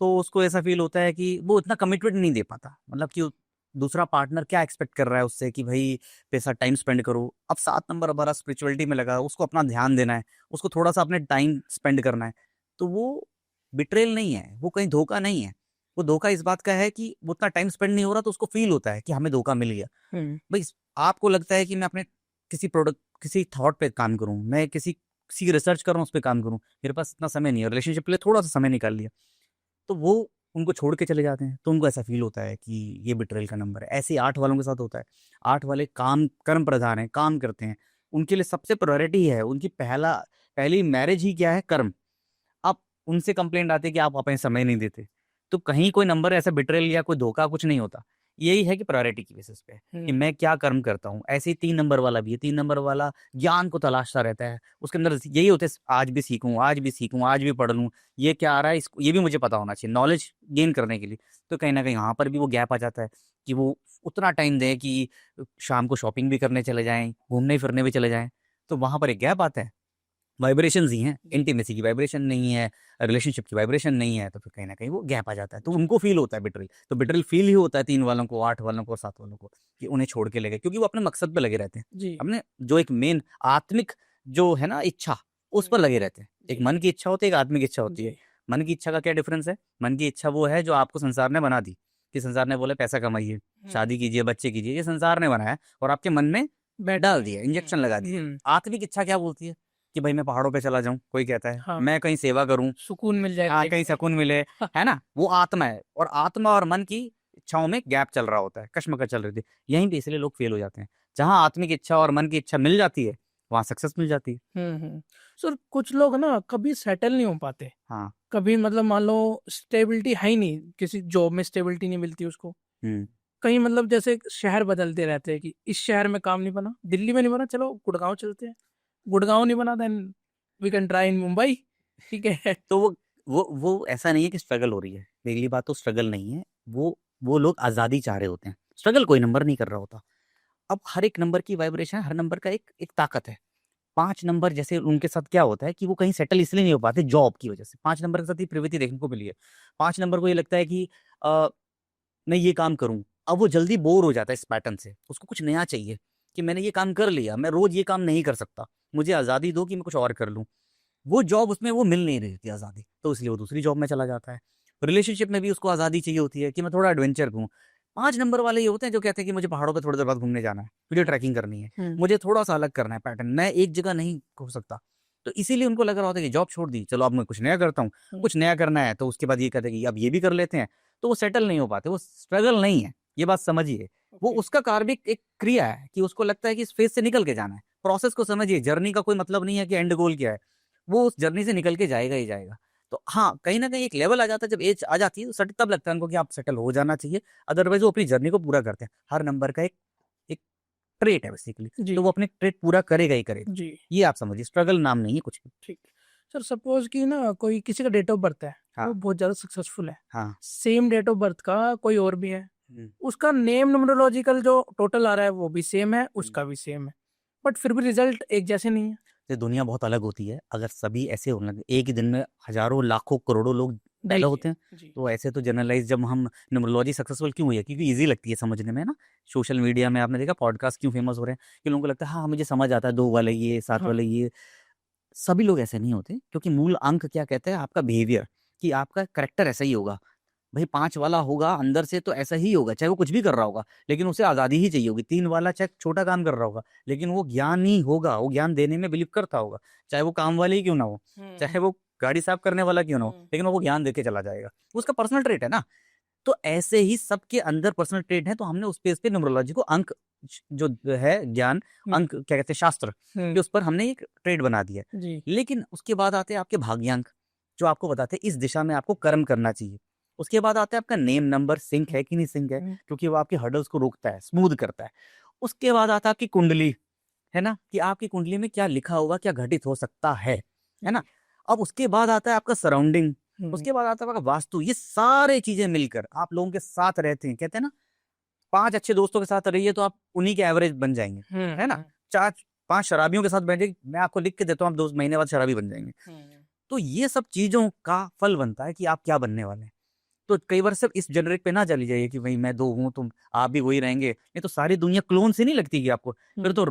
B: तो उसको ऐसा फील होता है कि वो इतना कमिटमेंट नहीं दे पाता। मतलब कि दूसरा पार्टनर क्या एक्सपेक्ट कर रहा है उससे कि भाई पैसा टाइम स्पेंड करो। अब 7 नंबर हमारा स्पिरिचुअलिटी में लगा है, उसको अपना ध्यान देना है, उसको थोड़ा सा अपने टाइम स्पेंड करना है। तो वो बिट्रेल नहीं है, वो कहीं धोखा नहीं है। वो धोखा इस बात का है कि वो उतना टाइम स्पेंड नहीं हो रहा, तो उसको फील होता है कि हमें धोखा मिल गया।
A: हम्म,
B: भाई आपको लगता है कि मैं अपने किसी प्रोडक्ट, किसी थॉट पे काम करूं, मैं किसी किसी रिसर्च कर रहा हूँ, उस पर काम करूं, मेरे पास इतना समय नहीं है, रिलेशनशिप के लिए थोड़ा सा समय निकाल लिया, तो वो उनको छोड़ के चले जाते हैं। तो उनको ऐसा फील होता है कि ये बिट्रेल का नंबर है। ऐसे ही 8 वालों के साथ होता है। 8 वाले काम कर्म प्रधान है, काम करते हैं, उनके लिए सबसे प्रायोरिटी है, उनकी पहली मैरिज ही क्या है? कर्म। आप उनसे कंप्लेंट आती है कि आप अपने समय नहीं देते। तो कहीं कोई नंबर ऐसा बिट्रेल या कोई धोखा कुछ नहीं होता। यही है कि प्रायोरिटी की बेसिस पे कि
A: हम्म,
B: मैं क्या कर्म करता हूँ। ऐसे ही 3 नंबर वाला भी है। 3 नंबर वाला ज्ञान को तलाशता रहता है। उसके अंदर यही होता है, आज भी सीखूं, आज भी सीखूं, आज भी पढ़ लूं, ये क्या आ रहा है, इसको ये भी मुझे पता होना चाहिए, नॉलेज गेन करने के लिए। तो कहीं ना कहीं यहाँ पर भी वो गैप आ जाता है कि वो उतना टाइम दें कि शाम को शॉपिंग भी करने चले जाएं, घूमने फिरने भी चले जाएं। तो वहां पर एक गैप आता है। वाइब्रेशंस ही हैं,
A: जी।
B: इंटीमेसी की वाइब्रेशन नहीं है, रिलेशनशिप की वाइब्रेशन नहीं है, तो फिर कहीं ना कहीं वो गैप आ जाता है। तो उनको फील होता है बिट्रेल। तो बिट्रेल फील ही होता है 3 वालों को, 8 वालों को और 7 वालों को, कि उन्हें छोड़ के ले गए, क्योंकि वो अपने मकसद पे लगे रहते हैं।
A: जी।
B: अपने जो एक मेन आत्मिक जो है ना इच्छा, उस पर लगे रहते हैं। एक
A: जी।
B: मन की इच्छा होती है, एक आत्मिक इच्छा होती है।
A: जी।
B: मन की इच्छा का क्या डिफरेंस है? मन की इच्छा वो है जो आपको संसार ने बना दी, कि संसार ने बोले पैसा कमाइए, शादी कीजिए, बच्चे कीजिए, ये संसार ने बनाया और आपके मन में
A: बैठ
B: डाल
A: गए।
B: दिया, इंजेक्शन लगा दिया। आत्मिक इच्छा क्या बोलती है? कि भाई मैं पहाड़ों पे चला जाऊं, कोई कहता है
A: हाँ,
B: मैं कहीं सेवा करूं,
A: सुकून मिल जाए
B: हाँ
A: लाइफ
B: कहीं
A: में।
B: सुकून मिले, है ना? वो आत्मा है। और आत्मा और मन की इच्छाओं में गैप चल रहा होता है, कश्मकश चल रही थी। यहीं पे इसलिए लोग फेल हो जाते हैं। जहां आत्मिक इच्छा और मन की इच्छा मिल जाती है, वहां सक्सेस मिल जाती है।
A: सर कुछ लोग ना कभी सेटल नहीं हो पाते।
B: हाँ।
A: कभी मतलब मान लो स्टेबिलिटी है ही नहीं, किसी जॉब में स्टेबिलिटी नहीं मिलती उसको।
B: हम्म।
A: कहीं मतलब जैसे शहर बदलते रहते हैं कि इस शहर में काम नहीं बना, दिल्ली में नहीं बना, चलो गुड़गांव चलते हैं। गुड़गांव नहीं बना, then we can try in Mumbai. ठीक है।
B: तो वो ऐसा नहीं है कि स्ट्रगल हो रही है। पहली बात तो स्ट्रगल नहीं है। वो लोग आजादी चाह रहे होते हैं। स्ट्रगल कोई नंबर नहीं कर रहा होता। अब हर एक नंबर की वाइब्रेशन, हर नंबर का एक एक ताकत है। 5 नंबर जैसे उनके साथ क्या होता है कि वो कहीं सेटल इसलिए नहीं हो पाते जॉब की वजह से। 5 नंबर के साथ ये प्रवृत्ति देखने को मिली है। 5 नंबर को ये लगता है कि मैं ये काम करूं। अब वो जल्दी बोर हो जाता है इस पैटर्न से। उसको कुछ नया चाहिए कि मैंने ये काम कर लिया, मैं रोज ये काम नहीं कर सकता, मुझे आज़ादी दो कि मैं कुछ और कर लूं। वो जॉब उसमें वो मिल नहीं रही थी आज़ादी, तो इसलिए वो दूसरी जॉब में चला जाता है। रिलेशनशिप में भी उसको आज़ादी चाहिए होती है कि मैं थोड़ा एडवेंचर करूँ। 5 नंबर वाले ये होते हैं जो कहते हैं कि मुझे पहाड़ों पे थोड़ी देर बाद घूमने जाना है, मुझे ट्रैकिंग करनी है, मुझे थोड़ा सा अलग करना है पैटर्न, मैं एक जगह नहीं घूम सकता। तो इसीलिए उनको लग रहा होता है कि जॉब छोड़ दी, चलो अब मैं कुछ नया करता हूँ। कुछ नया करना है तो उसके बाद ये कहते हैं कि अब ये भी कर लेते हैं। तो वो सेटल नहीं हो पाते। वो स्ट्रगल नहीं है, ये बात समझिए। वो उसका कार्मिक एक क्रिया है कि उसको लगता है कि इस फेज से निकल के जाना है। प्रोसेस को समझिए। जर्नी का कोई मतलब नहीं है कि एंड गोल क्या है। वो उस जर्नी से निकल के जाएगा ही जाएगा। तो हाँ, कहीं ना कहीं एक लेवल आ जाता है, जब एज आ जाती है तो तब लगता है उनको कि आप सेटल हो जाना चाहिए। अदरवाइज वो अपनी जर्नी को पूरा करते हैं। हर नंबर का एक एक ट्रेट है बेसिकली,
A: जी।
B: तो वो अपने ट्रेट पूरा करेगा ही करेगा।
A: जी।
B: ये आप समझिए, स्ट्रगल नाम नहीं है कुछ भी।
A: ठीक। सर सपोज कि ना कोई किसी का डेट ऑफ बर्थ है, वो
B: हाँ।
A: बहुत ज्यादा सक्सेसफुल है,
B: हाँ।
A: सेम डेट ऑफ बर्थ का कोई और भी है, उसका नेम न्यूमरोलॉजिकल जो टोटल आ रहा है वो भी सेम है, उसका भी सेम है, बट फिर भी रिजल्ट एक जैसे नहीं है।
B: तो दुनिया बहुत अलग होती है। अगर सभी ऐसे होने लगे, एक ही दिन में हजारों लाखों करोड़ों लोग पैदा होते हैं,
A: जी
B: तो ऐसे तो जनरलाइज जब हम न्यूमरोलॉजी सक्सेसफुल क्यों हुई है, क्योंकि इजी लगती है समझने में ना। सोशल मीडिया में आपने देखा पॉडकास्ट क्यों फेमस हो रहे हैं, कि लोगों को लगता है हाँ मुझे समझ आता है, 2 वाले ये 7
A: हाँ
B: वाले ये। सभी लोग ऐसे नहीं होते, क्योंकि मूल अंक क्या कहते हैं, आपका बिहेवियर, कि आपका करेक्टर ऐसा ही होगा। भाई 5 वाला होगा अंदर से तो ऐसा ही होगा, चाहे वो कुछ भी कर रहा होगा लेकिन उसे आज़ादी ही चाहिए होगी। 3 वाला चाहे छोटा काम कर रहा होगा लेकिन वो ज्ञानी होगा, वो ज्ञान देने में बिलीव करता होगा, चाहे वो काम वाले ही क्यों ना हो, चाहे वो गाड़ी साफ करने वाला क्यों ना हो, लेकिन वो ज्ञान देके चला जाएगा। वो उसका पर्सनल ट्रेट है ना। तो ऐसे ही सबके अंदर पर्सनल ट्रेट है, तो हमने उस पे न्यूमरोलॉजी को अंक जो है ज्ञान, अंक क्या कहते हैं शास्त्र के, उस पर हमने एक ट्रेड बना दिया है।
A: जी
B: लेकिन उसके बाद आते हैं आपके भाग्यांक, जो आपको बताते हैं इस दिशा में आपको कर्म करना चाहिए। उसके बाद आता है आपका नेम नंबर सिंक है कि नहीं सिंक है, क्योंकि वो आपके हर्डल्स को रोकता है, स्मूथ करता है। उसके बाद आता है आपकी कुंडली, है ना, कि आपकी कुंडली में क्या लिखा होगा, क्या घटित हो सकता है ना। अब उसके बाद आता है आपका सराउंडिंग, उसके बाद आता है आपका वास्तु। ये सारे चीजें मिलकर आप लोगों के साथ रहते हैं। कहते हैं ना 5 अच्छे दोस्तों के साथ रहिए तो आप उन्हीं के एवरेज बन जाएंगे, है ना। 4-5 शराबियों के साथ बैठ जाइए, मैं आपको लिख के देता हूँ, आप 2 महीने बाद शराबी बन जाएंगे। तो ये सब चीजों का फल बनता है कि आप क्या बनने वाले हैं। तो कई बार सिर्फ इस जेनरिक पे ना चली जाइए कि भाई मैं 2 हूँ तुम आप भी वही रहेंगे, नहीं तो सारी दुनिया क्लोन से नहीं लगती कि आपको, फिर तो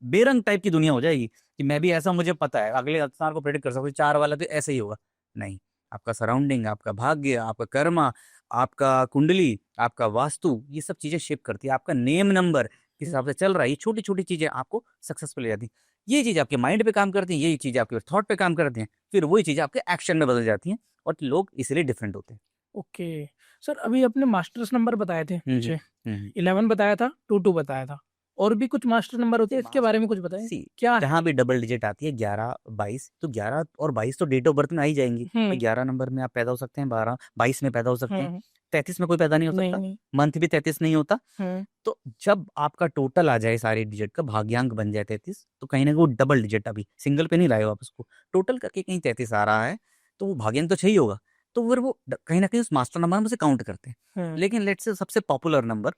B: बेरंग टाइप की दुनिया हो जाएगी कि मैं भी ऐसा, मुझे पता है अगले साल को प्रेडिक्ट कर सकता हूँ 4 वाला तो ऐसे ही होगा। नहीं, आपका सराउंडिंग, आपका भाग्य, आपका कर्मा, आपका कुंडली, आपका वास्तु, ये सब चीजें शेप करती है। आपका नेम नंबर किस हिसाब से चल रहा है, ये छोटी छोटी चीजें आपको सक्सेसफुल ले जाती हैं। ये चीज आपके माइंड पे काम करती है, यही चीज आपके थॉट पे काम करती हैं, फिर वही चीजें आपके एक्शन में बदल जाती हैं, और लोग इसलिए डिफरेंट होते हैं।
A: ओके सर, अभी अपने मास्टर्स नंबर बताए थे
B: हम्म,
A: छः,
B: हम्म।
A: 11 बताया था, 2 बताया था, और भी कुछ मास्टर नंबर होते हैं, इसके बारे में कुछ बताएं
B: सी
A: क्या है?
B: जहाँ भी डबल डिजिट आती है 11-22, तो 11 और 22 तो डेट ऑफ बर्थ में आ ही जाएंगी। तो 11 नंबर में आप पैदा हो सकते हैं, 12-22 में पैदा हो सकते हैं, 33 में कोई पैदा नहीं हो सकता,
A: नहीं
B: मंथ भी 33 नहीं होता।
A: नहीं
B: तो जब आपका टोटल आ जाए सारे डिजिट का, भाग्यांक बन जाए 33, तो कहीं ना कहीं वो डबल डिजिट, अभी सिंगल पे नहीं लाए हो आप उसको, टोटल करके कहीं 33 आ रहा है, तो वो भाग्यांक तो चाहिए होगा। तो फिर वो कहीं ना कहीं उस मास्टर नंबर में से काउंट करते हैं। लेकिन लेट से सबसे पॉपुलर नंबर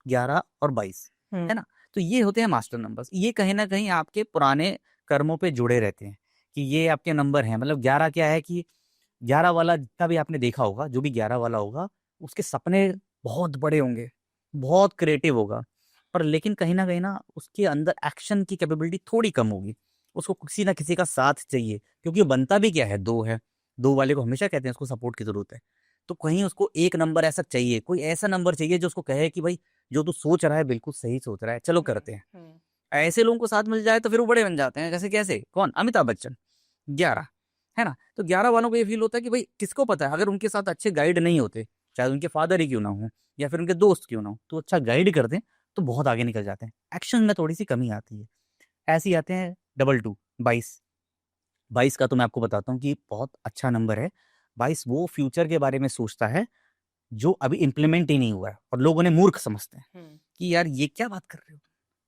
B: 11 और 22 है ना। तो ये होते हैं मास्टर नंबर्स। ये कहीं ना कहीं आपके पुराने कर्मों पे जुड़े रहते हैं कि ये आपके नंबर हैं। मतलब 11 क्या है कि 11 वाला जितना भी आपने देखा होगा, जो भी 11 वाला होगा उसके सपने बहुत बड़े होंगे, बहुत क्रिएटिव होगा, पर लेकिन कहीं ना उसके अंदर एक्शन की कैपेबिलिटी थोड़ी कम होगी। उसको किसी ना किसी का साथ चाहिए, क्योंकि बनता भी क्या है, 2 है। 2 वाले को हमेशा कहते हैं उसको सपोर्ट की जरूरत है। तो कहीं उसको एक नंबर ऐसा चाहिए, कोई ऐसा नंबर चाहिए जो उसको कहे कि भाई जो तू सोच रहा है बिल्कुल सही सोच रहा है, चलो करते हैं। ऐसे लोगों को साथ मिल जाए तो फिर वो बड़े बन जाते हैं। जैसे कैसे, कौन, अमिताभ बच्चन, 11 है ना। तो 11 वालों को ये फील होता है कि भाई किसको पता है, अगर उनके साथ अच्छे गाइड नहीं होते, चाहे उनके फादर ही क्यों ना हो या फिर उनके दोस्त क्यों ना हो, तो अच्छा गाइड कर दें तो बहुत आगे निकल जाते हैं। एक्शन में थोड़ी सी कमी आती है। ऐसे ही आते हैं 22, 22। 22 का तो मैं आपको बताता हूँ कि बहुत अच्छा नंबर है। 22 वो फ्यूचर के बारे में सोचता है जो अभी इम्प्लीमेंट ही नहीं हुआ है, और लोग उन्हें मूर्ख समझते हैं कि यार ये क्या बात कर रहे हो,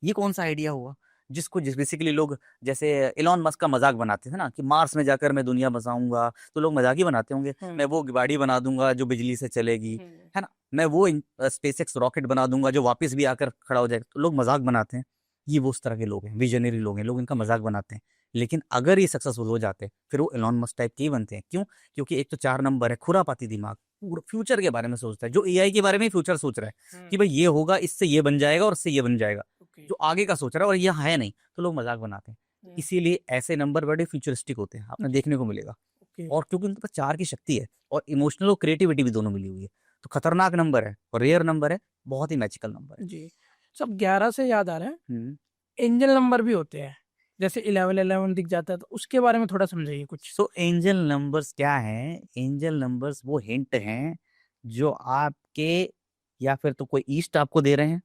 B: ये कौन सा आइडिया हुआ, जिसको बेसिकली लोग, जैसे इलॉन मस्क का मजाक बनाते थे ना कि मार्स में जाकर मैं दुनिया बसाऊंगा, तो लोग मजाक ही बनाते होंगे, मैं वो गाड़ी बना दूंगा जो बिजली से चलेगी, है ना, मैं वो स्पेसएक्स रॉकेट बना दूंगा जो वापस भी आकर खड़ा हो जाएगा, तो लोग मजाक बनाते हैं। ये वो उस तरह के लोग हैं, विजनरी लोग हैं, लोग इनका मजाक बनाते हैं। लेकिन अगर ये सक्सेसफुल हो जाते फिर वो इलॉन मस्क टाइप के ही बनते हैं। क्यों? क्योंकि एक तो 4 नंबर है, खुरापाती दिमाग, फ्यूचर के बारे में सोचता है, जो एआई के बारे में फ्यूचर सोच रहा है कि भाई ये होगा, इससे ये बन जाएगा और इससे ये बन जाएगा, जो आगे का सोच रहा है और ये है नहीं, तो लोग मजाक बनाते हैं। इसीलिए ऐसे नंबर बड़े फ्यूचरिस्टिक होते हैं, आपने देखने को मिलेगा। और क्योंकि उनके पास 4 की शक्ति है और इमोशनल और क्रिएटिविटी भी दोनों मिली हुई है, तो खतरनाक नंबर है और रेयर नंबर है, बहुत ही मैजिकल नंबर है
A: जी। सब 11 से याद आ रहा है,
B: हम्म।
A: एंजल नंबर भी होते हैं, जैसे 11 दिख जाता है, तो उसके बारे में थोड़ा समझाइए कुछ।
B: सो एंजल नंबर्स क्या हैं? एंजल नंबर्स वो हिंट हैं जो आपके, या फिर तो कोई ईस्ट आपको दे रहे हैं,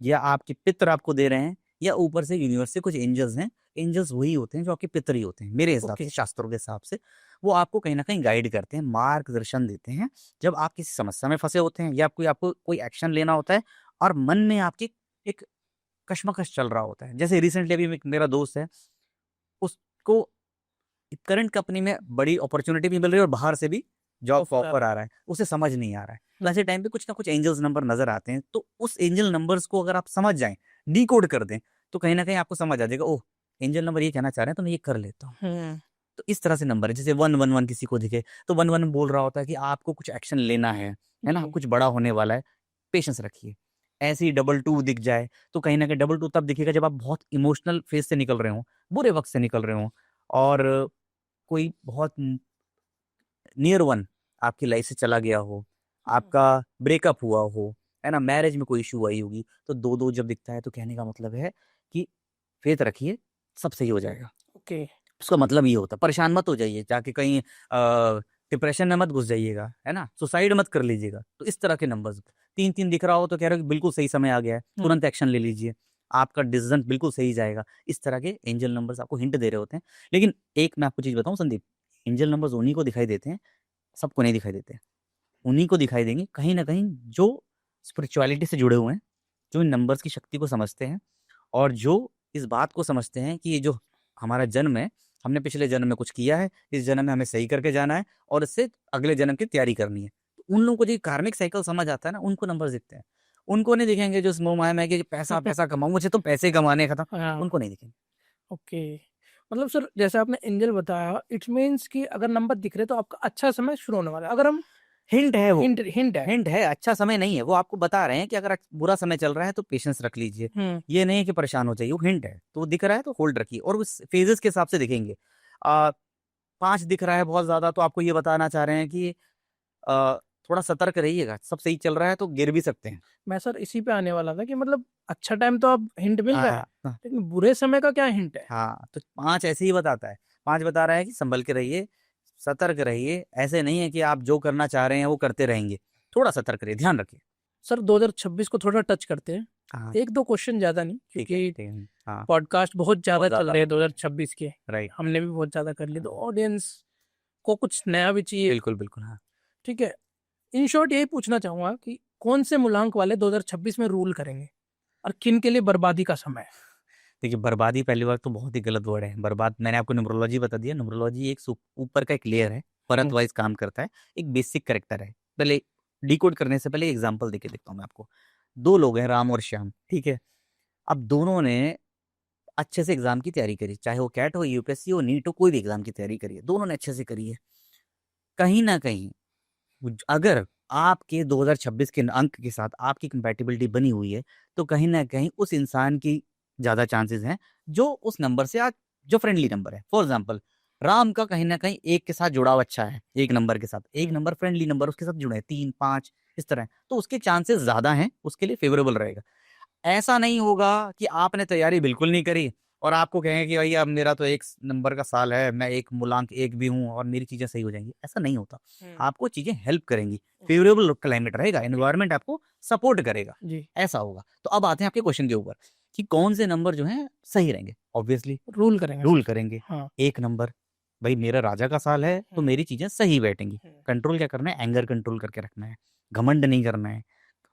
B: या आपके पितर आपको दे रहे हैं, या ऊपर से यूनिवर्स से कुछ एंजल्स हैं। एंजल्स वही होते हैं जो आपके पितर ही होते हैं मेरे हिसाब से, शास्त्रों के हिसाब से। वो आपको कहीं ना कहीं गाइड करते हैं, मार्गदर्शन देते हैं जब आप किसी समस्या में फंसे होते हैं, या आपको कोई एक्शन लेना होता है और मन में आपके एक कश्मकश चल रहा होता है। जैसे रिसेंटली अभी मेरा दोस्त है, उसको करंट कंपनी में बड़ी अपॉर्चुनिटी भी मिल रही है और बाहर से भी जॉब
A: ऑफर आ
B: ऑफर आ रहा है, उसे समझ नहीं आ रहा है। तो ऐसे टाइम पे कुछ ना कुछ एंजल्स नंबर नजर आते हैं, तो उस एंजल नंबर्स को अगर आप समझ जाएं, डिकोड कर दें, तो कहीं ना कहीं आपको समझ आ जाएगा, ओह एंजल नंबर ये कहना चाह रहे हैं तो मैं ये कर लेता हूँ। तो इस तरह से नंबर है, जैसे 111 किसी को दिखे तो 111 बोल रहा होता है कि आपको कुछ एक्शन लेना है ना,
A: जी।
B: कुछ बड़ा होने वाला है, पेशेंस रखिए। ऐसे ही 22 दिख जाए तो कहीं ना कहीं 22 तब दिखेगा जब आप बहुत इमोशनल फेज से निकल रहे हो, बुरे वक्त से निकल रहे हो, और कोई बहुत नियर वन आपकी लाइफ से चला गया हो, आपका ब्रेकअप हुआ हो, है ना, मैरिज में कोई इशू आई होगी, तो 2-2 जब दिखता है तो कहने का मतलब है कि फेथ रखिए, सब सही हो जाएगा।
A: ओके।
B: उसका मतलब ये होता है, परेशान मत हो जाइए, जाके कहीं डिप्रेशन में मत घुस जाइएगा, है ना, सुसाइड मत कर लीजिएगा। तो इस तरह के नंबर्स 3-3 दिख रहा हो तो कह रहे हो कि बिल्कुल सही समय आ गया है, तुरंत एक्शन ले लीजिए, आपका डिसीजन बिल्कुल सही जाएगा। इस तरह के एंजल नंबर्स आपको हिंट दे रहे होते हैं। लेकिन एक मैं आपको चीज़ बताऊँ संदीप, एंजल नंबर्स उन्हीं को दिखाई देते हैं, सबको नहीं दिखाई देते। उन्हीं को दिखाई देंगे कहीं न कहीं जो स्पिरिचुअलिटी से जुड़े हुए हैं, जो इन नंबर्स की शक्ति को समझते हैं, और जो इस बात को समझते हैं कि ये जो हमारा जन्म है, हमने पिछले जन्म में कुछ किया है, इस जन्म में हमें सही करके जाना है और इससे अगले जन्म की तैयारी करनी है। तो उन लोगों को जो कार्मिक साइकिल समझ आता है ना, उनको नंबर्स दिखते हैं। उनको नहीं दिखेंगे जो इस मोह-माया में है कि पैसा, पैसा कमाऊँ, मुझे तो पैसे ही कमाने हैं, खत्म,
A: हाँ।
B: उनको नहीं दिखेंगे।
A: ओके। मतलब सर जैसे आपने एंजल बताया, इट मीन्स कि अगर नंबर दिख रहे तो आपका अच्छा समय शुरू होने वाला है। अगर हम
B: हिंट है वो,
A: हिंट हिंट है।
B: हिंट है, अच्छा समय नहीं है। वो आपको बता रहे हैं कि अगर बुरा समय चल रहा है तो पेशेंस रख लीजिए। ये नहीं है कि परेशान हो जाइए, वो हिंट है। तो वो दिख रहा है तो होल्ड रखिए, और उस फेजेस के हिसाब से दिखेंगे। 5 दिख रहा है बहुत ज़्यादा, तो आपको ये बताना चाह रहे हैं कि थोड़ा सतर्क रहिएगा, सब सही चल रहा है तो गिर भी सकते हैं।
A: मैं सर इसी पे आने वाला था कि मतलब अच्छा टाइम तो अब हिंट मिल रहा है,
B: हाँ,
A: लेकिन बुरे समय का क्या हिंट है?
B: हाँ, तो 5 ऐसे ही बताता है। 5 बता रहा है कि संभल के रहिए, सतर्क रहिए। ऐसे नहीं है कि आप जो करना चाह रहे हैं वो करते रहेंगे। थोड़ा सतर्क रहिए, ध्यान रखिए।
A: सर 2026 को थोड़ा टच करते हैं।
B: हाँ,
A: 1-2 क्वेश्चन ज़्यादा नहीं,
B: ठीक है,
A: क्योंकि
B: ठीक है। हाँ,
A: पॉडकास्ट बहुत ज़्यादा
B: बहुत
A: चल
B: ज़्यादा।
A: रहे हैं 2026 के।
B: राइट,
A: हमने भी बहुत ज़्यादा कर लिए, तो ऑडियंस को कुछ नया भी चाहिए।
B: बिल्कुल, बिल्कुल, हाँ।
A: ठीक है। इन शॉर्ट यही पूछना चाहूँगा कि कौन से मूलांक वाले 2026 में रूल करेंगे और किन के लिए बर्बादी का समय है?
B: देखिए, बर्बादी पहली बात तो बहुत ही गलत वर्ड है। बर्बाद, मैंने आपको न्यूमरोलॉजी बता दिया। न्यूमरोलॉजी एक ऊपर का एक लेयर है, परत वाइज़ काम करता है। एक बेसिक कैरेक्टर है। पहले डिकोड करने से पहले एग्ज़ाम्पल देके देखता हूँ मैं आपको। 2 लोग हैं, राम और श्याम, ठीक है? अब दोनों ने अच्छे से एग्ज़ाम की तैयारी करी, चाहे वो कैट हो, यूपीएससी हो, नीट हो, कोई भी एग्ज़ाम की तैयारी करी है। दोनों ने अच्छे से करी है। कहीं न कहीं अगर आपके 2026 के अंक के साथ आपकी कंपैटिबिलिटी बनी हुई है, तो कहीं न कहीं उस इंसान की ज़्यादा चांसेस हैं, जो उस नंबर से जो फ्रेंडली नंबर है। फॉर एग्ज़ाम्पल, राम का कहीं न कहीं 1 के साथ जुड़ाव अच्छा है, 1 नंबर के साथ। 1 नंबर फ्रेंडली नंबर उसके साथ जुड़े हैं, 3, 5 इस तरह। तो उसके चांसेस ज़्यादा हैं, उसके लिए फ़ेवरेबल रहेगा। ऐसा नहीं होगा कि आपने तैयारी बिल्कुल नहीं करी और आपको कहें कि भई अब मेरा तो 1 नंबर का साल है, मैं 1 मूलांक 1 भी हूँ और मेरी चीज़ें सही हो जाएँगी। ऐसा नहीं होता। आपको चीज़ें हेल्प करेंगी, फ़ेवरेबल क्लाइमेट रहेगा, एनवायरनमेंट आपको सपोर्ट करेगा,
A: जी।
B: ऐसा होगा। तो अब आते हैं आपके क्वेश्चन के ऊपर कि कौन से नंबर जो हैं सही रहेंगे। ऑब्वियसली
A: रूल करेंगे
B: रूल
A: सर।
B: करेंगे।
A: हाँ।
B: 1 नंबर, भई मेरा राजा का साल है तो मेरी चीज़ें सही बैठेंगी। कंट्रोल क्या करना है? एंगर कंट्रोल करके रखना है, घमंड नहीं करना है,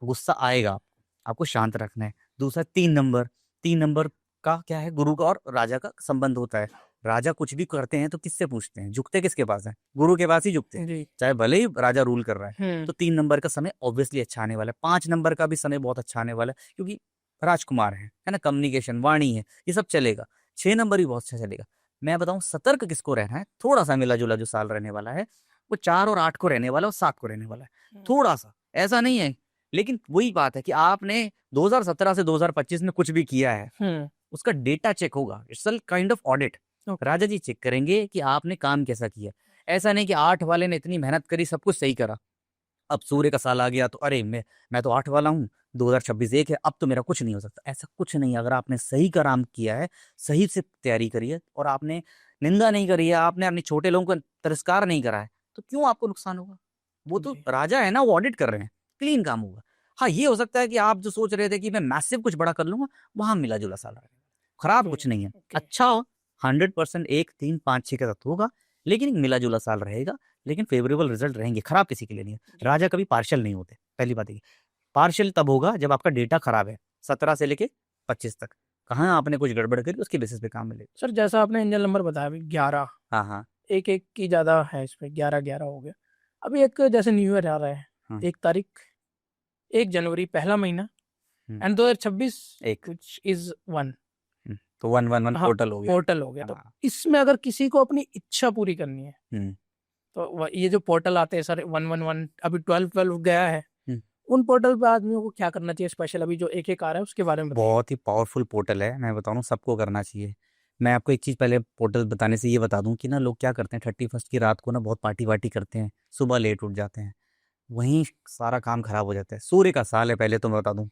B: गुस्सा आएगा, आपको शांत रखना है। दूसरा 3 नंबर, 3 नंबर का क्या है, गुरु का और राजा का संबंध होता है। राजा कुछ भी करते हैं तो किससे पूछते हैं? झुकते किसके पास हैं? गुरु के पास ही झुकते हैं,
A: जी।
B: चाहे भले ही राजा रूल कर रहा है। तो 3 नंबर का समय ऑब्वियसली अच्छा आने वाला है। 5 नंबर का भी समय बहुत अच्छा आने वाला है, क्योंकि राजकुमार है ना? कम्युनिकेशन, वाणी है, ये सब चलेगा। 6 नंबर भी बहुत अच्छा चलेगा। मैं बताऊँ सतर्क किसको रहना है, थोड़ा-सा मिला-जुला जो साल रहने वाला है, वो 4 और 8 को रहने वाला है और 7 को रहने वाला है। थोड़ा-सा, ऐसा नहीं है, लेकिन वही बात है कि आपने 2017 से 2025 में कुछ भी किया है, उसका डेटा चेक होगा। It's a kind of audit. Raja ji check करेंगे कि आपने काम कैसा किया। ऐसा नहीं कि 8 वाले ने इतनी मेहनत करी, सब कुछ सही करा। अब सूर्य का साल आ गया तो अरे मैं तो 8 वाला हूँ, 2026 1 है, अब तो मेरा कुछ नहीं हो सकता। ऐसा कुछ नहीं है। अगर आपने सही काम किया है, सही से तैयारी करी है और आपने निंदा नहीं करी है, आपने अपने छोटे लोगों का तिरस्कार नहीं करा है, तो क्यों आपको नुकसान होगा? वो तो
A: जी।
B: राजा है ना, वो ऑडिट कर रहे हैं, क्लीन काम होगा। हाँ, ये हो सकता है कि आप जो सोच रहे थे कि मैं मैसिव कुछ बड़ा कर लूँगा, वहाँ मिला-जुला साल रहेगा। खराब कुछ नहीं है। अच्छा हो, 100% 1, 3, 5, 6 के साथ होगा, लेकिन एक मिला-जुला साल रहेगा, लेकिन फेवरेबल रिजल्ट रहेंगे, खराब किसी के लिए नहीं है। राजा कभी पार्शियल नहीं होते, पहली बात ये। पार्शियल तब होगा जब आपका डेटा खराब है, 17 से लेके 25 तक। कहाँ आपने कुछ गड़बड़ करी, उसके बेसिस पे काम मिलेगा।
A: सर जैसा आपने एंजल नंबर बताया अभी 11,
B: हाँ, हाँ।
A: 1-1 की ज़्यादा है इसमें, 11-11 हो गया। अभी एक जैसे न्यू ईयर आ रहा है,
B: हाँ।
A: 1 तारीख, 1 जनवरी, पहला महीना,
B: हम्म,
A: एंड 2026
B: एक
A: विच इज 1।
B: तो 111
A: हाँ,
B: पोर्टल हो गया।
A: पोर्टल हो गया। तो
B: हाँ।
A: इसमें अगर किसी को अपनी इच्छा पूरी करनी है,
B: हम्म,
A: तो ये जो पोर्टल आते हैं सर, 111, अभी 12 गया है,
B: हम्म।
A: उन पोर्टल पे आदमियों को क्या करना चाहिए स्पेशल, अभी जो एक आ रहा है उसके बारे में बताइए।
B: बहुत ही पावरफुल पोर्टल है, मैं बता रहा हूँ सबको करना चाहिए। मैं आपको एक चीज़ पहले पोर्टल बताने से ये बता दूं कि ना लोग क्या करते हैं 31st की रात को ना बहुत पार्टी वार्टी करते हैं, सुबह लेट उठ जाते हैं, वहीं सारा काम खराब हो जाता है। सूर्य का साल है, पहले तो मैं बता दूं,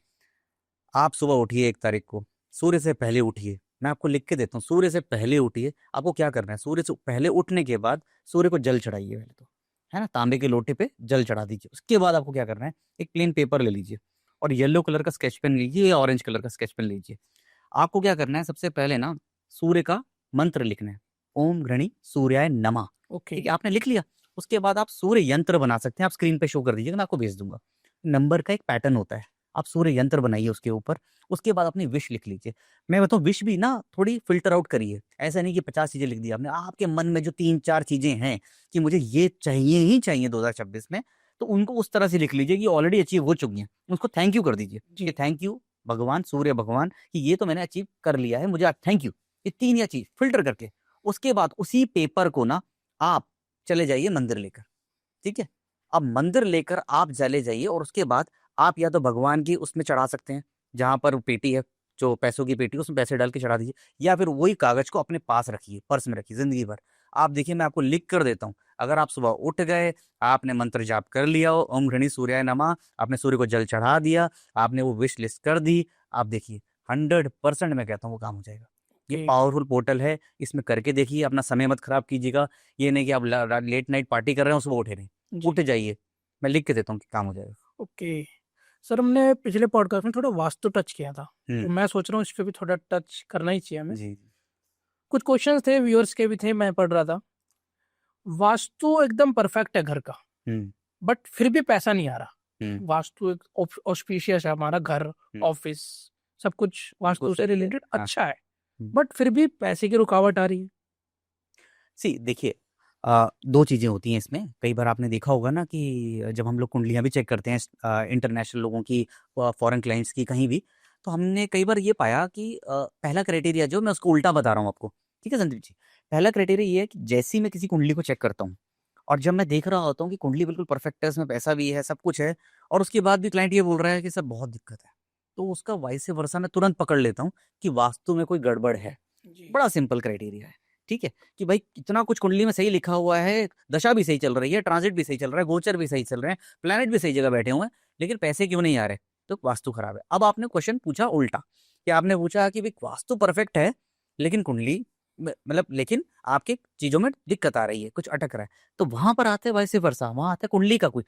B: आप सुबह उठिए 1 तारीख को, सूर्य से पहले उठिए। मैं आपको लिख के देता हूँ, सूर्य से पहले उठिए। आपको क्या करना है, सूर्य से पहले उठने के बाद सूर्य को जल चढ़ाइए पहले तो, है ना, तांबे के लोटे पे जल चढ़ा दीजिए। उसके बाद आपको क्या करना है, एक प्लेन पेपर ले लीजिए और येलो कलर का स्केच पेन लीजिए या ऑरेंज कलर का स्केच पेन लीजिए। आपको क्या करना है, सबसे पहले ना सूर्य का मंत्र लिखना है, ओम घृणी सूर्याय नमः।
A: ओके।
B: ठीक है, आपने लिख लिया। उसके बाद आप सूर्य यंत्र बना सकते हैं, आप स्क्रीन पे शो कर दीजिएगा, मैं आपको भेज दूंगा। नंबर का एक पैटर्न होता है, आप सूर्य यंत्र बनाइए उसके ऊपर। उसके बाद अपनी विश लिख लीजिए। मैं बताऊँ, विश भी ना थोड़ी फिल्टर आउट करिए। ऐसा नहीं कि 50 चीजें लिख दी आपने, आपके मन में जो 3-4 चीजें हैं कि मुझे ये चाहिए ही चाहिए 2026 में, तो उनको उस तरह से लिख लीजिए कि ऑलरेडी अचीव हो चुकी हैं। उसको थैंक यू कर दीजिए कि
A: जी।
B: थैंक यू भगवान, सूर्य भगवान, कि ये तो मैंने अचीव कर लिया है, मुझे आप थैंक यू। ये 3 या चीज फिल्टर करके, उसके बाद उसी पेपर को ना आप चले जाइए मंदिर लेकर। ठीक है, अब मंदिर लेकर आप चले जाइए और उसके बाद आप या तो भगवान की उसमें चढ़ा सकते हैं, जहां पर पेटी है, जो पैसों की पेटी, उसमें पैसे डाल के चढ़ा दीजिए, या फिर वही कागज को अपने पास रखिए, पर्स में रखिए जिंदगी भर। आप देखिए, मैं आपको लिख कर देता हूँ, अगर आप सुबह उठ गए, आपने मंत्र जाप कर लिया हो, ओम घृणी सूर्याय नमः, आपने सूर्य को जल चढ़ा दिया, आपने वो विश लिस्ट कर दी, आप देखिए 100% मैं कहता हूँ वो काम हो जाएगा। ये
A: ओके।
B: पावरफुल पोर्टल है, इसमें करके देखिए, अपना समय मत खराब कीजिएगा। ये नहीं कि आप लेट नाइट पार्टी कर रहे हो, सुबह उठे नहीं,
A: जी।
B: उठ जाइए। मैं लिख के देता हूँ कि काम हो जाएगा।
A: ओके। सर, हमने पिछले पॉडकास्ट में थोड़ा वास्तु टच किया था, तो
B: हम्म।
A: मैं सोच रहा हूँ इस पे भी थोड़ा टच करना ही चाहिए हमें।
B: जी।
A: कुछ क्वेश्चंस थे, व्यूअर्स के भी थे, मैं पढ़ रहा था। वास्तु एकदम परफेक्ट है घर का,
B: हम्म।
A: बट फिर भी पैसा नहीं आ
B: हम्म।
A: रहा। वास्तु एक ऑस्पिशियस है, हमारा घर, ऑफिस, सब कुछ
B: बिल्कुल
A: वास्तु से
B: सही है।
A: रिलेटेड
B: हाँ।
A: अच्छा है, बट फिर भी पैसे की रुकावट आ रही है।
B: सी देखिए, दो चीज़ें होती हैं इसमें। कई बार आपने देखा होगा ना कि जब हम लोग कुंडलियाँ भी चेक करते हैं इंटरनेशनल लोगों की, फॉरेन क्लाइंट्स की, कहीं भी, तो हमने कई बार ये पाया कि पहला क्राइटेरिया जो, मैं उसको उल्टा बता रहा हूँ आपको, ठीक है संदीप जी। पहला क्राइटेरिया ये है कि जैसे ही मैं किसी कुंडली को चेक करता हूँ और जब मैं देख रहा होता हूँ कि कुंडली बिल्कुल परफेक्ट है, उसमें पैसा भी है, सब कुछ है, और उसके बाद भी क्लाइंट ये बोल रहा है कि सर बहुत दिक्कत है, तो उसका वाइस वर्सा मैं तुरंत पकड़ लेता हूँ कि वास्तु में कोई गड़बड़ है।
A: जी।
B: बड़ा सिंपल क्राइटेरिया है। ठीक है, कि भाई इतना कुछ कुंडली में सही लिखा हुआ है, दशा भी सही चल रही है, ट्रांजिट भी सही चल रहा है, गोचर भी सही चल रहे हैं, प्लैनेट भी सही जगह बैठे हुए हैं, लेकिन पैसे क्यों नहीं आ रहे, तो वास्तु खराब है। अब आपने क्वेश्चन पूछा उल्टा, कि आपने पूछा कि भाई वास्तु परफेक्ट है, लेकिन कुंडली मतलब लेकिन आपके चीजों में दिक्कत आ रही है, कुछ अटक रहा है, तो वहां पर आते हैं वाइस वर्सा, वहां आता है कुंडली का कोई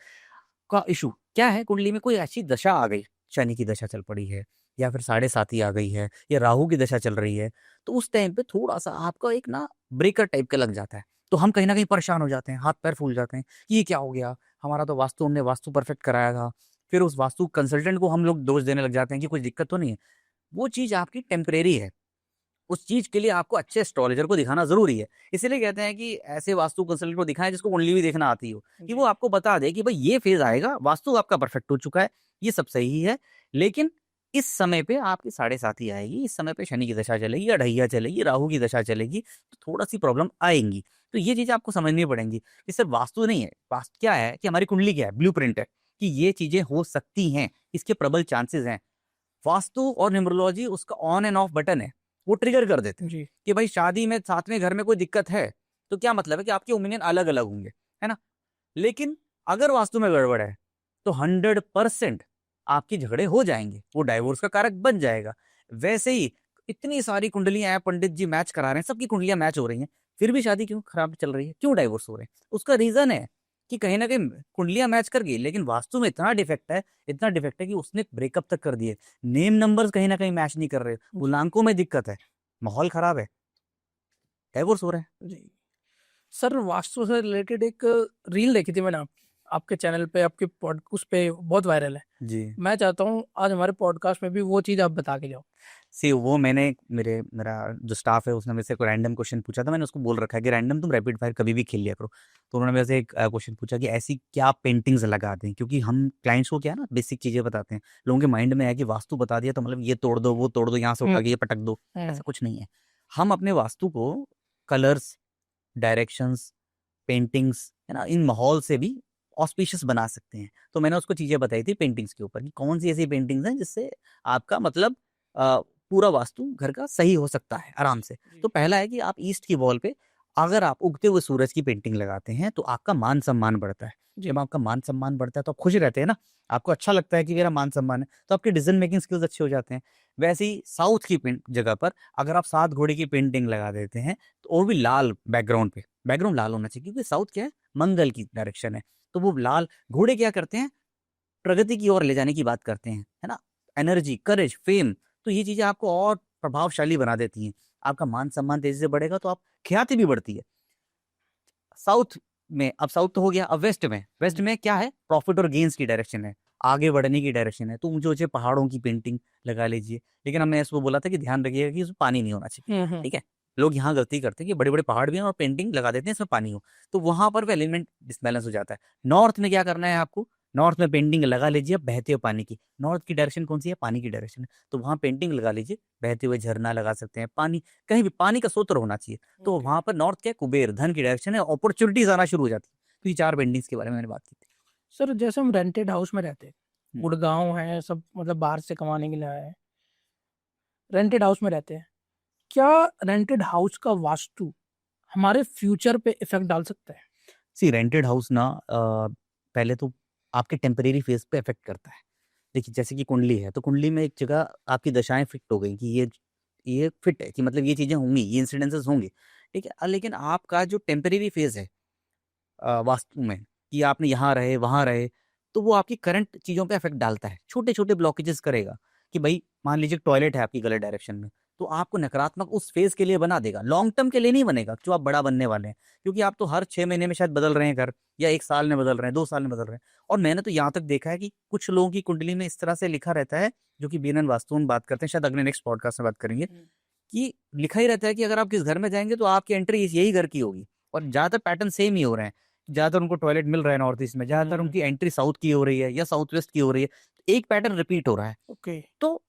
B: का इशू। क्या है, कुंडली में कोई ऐसी दशा आ गई, शनि की दशा चल पड़ी है, या फिर 7.5 आ गई है, या राहु की दशा चल रही है, तो उस टाइम पे थोड़ा सा आपका एक ना ब्रेकर टाइप का लग जाता है, तो हम कहीं ना कहीं परेशान हो जाते हैं, हाथ पैर फूल जाते हैं कि ये क्या हो गया, हमारा तो वास्तु, हमने वास्तु परफेक्ट कराया था। फिर उस वास्तु कंसल्टेंट को हम लोग दोष देने लग जाते हैं कि कुछ दिक्कत तो नहीं है। वो चीज आपकी टेम्परेरी है, उस चीज के लिए आपको अच्छे एस्ट्रोलॉजर को दिखाना जरूरी है। इसीलिए कहते हैं कि ऐसे वास्तु कंसल्टेंट को दिखाएं जिसको कुंडली भी देखना आती हो, कि वो आपको बता दे कि भाई ये फेज आएगा, वास्तु आपका परफेक्ट हो चुका है, ये सब सही है, लेकिन इस समय पे आपकी 7.5 आएगी, इस समय पे शनि की दशा चलेगी, या ढैया चलेगी, राहु की दशा चलेगी, तो थोड़ा सी प्रॉब्लम आएंगी। तो ये चीजें आपको समझनी पड़ेंगी कि सिर्फ वास्तु नहीं है, वास्तु क्या है कि हमारी कुंडली क्या है, ब्लूप्रिंट है कि ये चीजें हो सकती हैं, इसके प्रबल चांसेस हैं। वास्तु और न्यूमरोलॉजी उसका ऑन एंड ऑफ बटन है, वो ट्रिगर कर देते हैं
A: जी।
B: कि भाई शादी में सातवें घर में कोई दिक्कत है, तो क्या मतलब है कि आपके ओपिनियन अलग अलग होंगे, है ना। लेकिन अगर वास्तु में गड़बड़ है, तो 100% आपकी झगड़े हो जाएंगे, वो डाइवोर्स का कारक बन जाएगा। वैसे ही इतनी सारी कुंडलियां हैं, पंडित जी मैच करा रहे हैं, सबकी कुंडलियां मैच हो रही हैं, फिर भी शादी क्यों खराब चल रही है, क्यों डाइवोर्स हो रहे हैं? उसका रीजन है कि कहीं ना कहीं कुंडलियां मैच कर गई, लेकिन वास्तु में इतना डिफेक्ट है, इतना डिफेक्ट है कि उसने ब्रेकअप तक कर दिए। नेम नंबर्स कहीं ना कहीं मैच नहीं कर रहे, मूलांकों में दिक्कत है, माहौल खराब है, डाइवोर्स हो रहे हैं।
A: जी। सर, वास्तु से रिलेटेड एक रील देखी थी मैंने, आपके चैनल पे, आपके उस पे बहुत वायरल है।
B: जी।
A: मैं चाहता हूँ आज हमारे पॉडकास्ट में भी वो चीज़ आप बता के जाओ।
B: सी वो मैंने मेरा जो स्टाफ है उसने मेरे से कोई रैंडम क्वेश्चन पूछा था, मैंने उसको बोल रखा है कि रैंडम तुम रैपिड फायर कभी भी खेल लिया करो। तो उन्होंने मेरे से एक क्वेश्चन पूछा कि ऐसी क्या पेंटिंग्स लगा दें, क्योंकि हम क्लाइंट्स को क्या है ना बेसिक चीज़ें बताते हैं। लोगों के माइंड में है कि वास्तु बता दिया तो मतलब ये तोड़ दो, वो तोड़ दो, यहाँ से उठा के ये पटक दो, ऐसा कुछ नहीं है। हम अपने वास्तु को कलर्स, डायरेक्शंस, पेंटिंग्स है ना, इन माहौल से भी ऑस्पिशियस बना सकते हैं। तो मैंने उसको चीज़ें बताई थी पेंटिंग्स के ऊपर कि कौन सी ऐसी पेंटिंग्स हैं जिससे आपका मतलब पूरा वास्तु घर का सही हो सकता है आराम से। तो पहला है कि आप ईस्ट की वॉल पे अगर आप उगते हुए सूरज की पेंटिंग लगाते हैं तो आपका मान सम्मान बढ़ता है। जब आपका मान सम्मान बढ़ता है तो आप खुश रहते हैं ना, आपको अच्छा लगता है कि मेरा मान सम्मान है, तो आपके डिसीजन मेकिंग स्किल्स अच्छे हो जाते हैं। वैसे ही साउथ की जगह पर अगर आप 7 घोड़े की पेंटिंग लगा देते हैं तो वो भी लाल बैकग्राउंड पे, बैकग्राउंड लाल होना चाहिए क्योंकि साउथ क्या है, मंगल की डायरेक्शन है। तो वो लाल घोड़े क्या करते हैं, प्रगति की ओर ले जाने की बात करते हैं, है ना, एनर्जी, करेज, फेम। तो ये चीजें आपको और प्रभावशाली बना देती हैं। आपका मान सम्मान तेजी से बढ़ेगा तो आप ख्याति भी बढ़ती है। साउथ में, अब साउथ तो हो गया, अब वेस्ट में क्या है, प्रॉफिट और गेन्स की डायरेक्शन है, आगे बढ़ने की डायरेक्शन है। तो ऊंचे ऊंचे पहाड़ों की पेंटिंग लगा लीजिए, लेकिन हमने इसको बोला था कि ध्यान रखिएगा कि इसमें पानी नहीं होना चाहिए। ठीक है, लोग यहाँ गलती करते हैं कि बड़े बड़े पहाड़ भी हैं और पेंटिंग लगा देते हैं इसमें पानी हो, तो वहां पर वो एलिमेंट डिसबैलेंस हो जाता है। नॉर्थ में क्या करना है आपको, नॉर्थ में पेंटिंग लगा लीजिए बहते हुए पानी की। नॉर्थ की डायरेक्शन कौन सी है, पानी की डायरेक्शन है, तो वहां पेंटिंग लगा लीजिए, बहते हुए झरना लगा सकते हैं, पानी कहीं भी पानी का स्रोत होना चाहिए। तो वहां पर नॉर्थ क्या है, कुबेर धन की डायरेक्शन है, अपॉर्चुनिटीज आना शुरू हो जाती है। तो ये 4 पेंटिंग्स के बारे में मैंने बात की थी।
A: सर जैसे हम रेंटेड हाउस में रहते हैं, गुड़गांव है, सब मतलब बाहर से कमाने के लिए आए हैं, रेंटेड हाउस में रहते हैं, क्या रेंटेड हाउस का वास्तु हमारे फ्यूचर पे इफेक्ट डाल सकता है?
B: सी रेंटेड हाउस ना पहले तो आपके टेम्परेरी फेज पे इफेक्ट करता है। देखिए जैसे कि कुंडली है, तो कुंडली में एक जगह आपकी दशाएं फिट हो गई कि ये फिट है कि मतलब ये चीजें होंगी, ये इंसिडेंसेस होंगे, ठीक है। लेकिन आपका जो टेम्परेरी फेज है वास्तु में, कि आपने यहाँ रहे वहाँ रहे, तो वो आपकी करंट चीज़ों पे इफेक्ट डालता है, छोटे छोटे ब्लॉकेजेस करेगा। कि भाई मान लीजिए टॉयलेट है आपकी गलत डायरेक्शन में, तो आपको नकारात्मक उस फेज के लिए बना देगा, लॉन्ग टर्म के लिए नहीं बनेगा जो आप बड़ा बनने वाले हैं। क्योंकि आप तो हर 6 महीने में शायद बदल रहे हैं घर, या 1 साल में बदल रहे हैं, 2 साल में बदल रहे हैं। और मैंने तो यहाँ तक देखा है कि कुछ लोगों की कुंडली में इस तरह से लिखा रहता है, जो कि बीएनएन वास्तु में बात करते हैं, शायद अगले नेक्स्ट पॉडकास्ट में बात करेंगे, कि लिखा ही रहता है कि अगर आप किस घर में जाएंगे तो आपकी एंट्री यही घर की होगी। और ज्यादातर पैटर्न सेम ही हो रहे हैं, ज्यादातर उनको टॉयलेट मिल रहा है नॉर्थ ईस्ट में, ज्यादातर उनकी एंट्री साउथ की हो रही है या साउथ वेस्ट की हो रही है, एक पैटर्न रिपीट हो रहा है।
A: ओके।
B: तो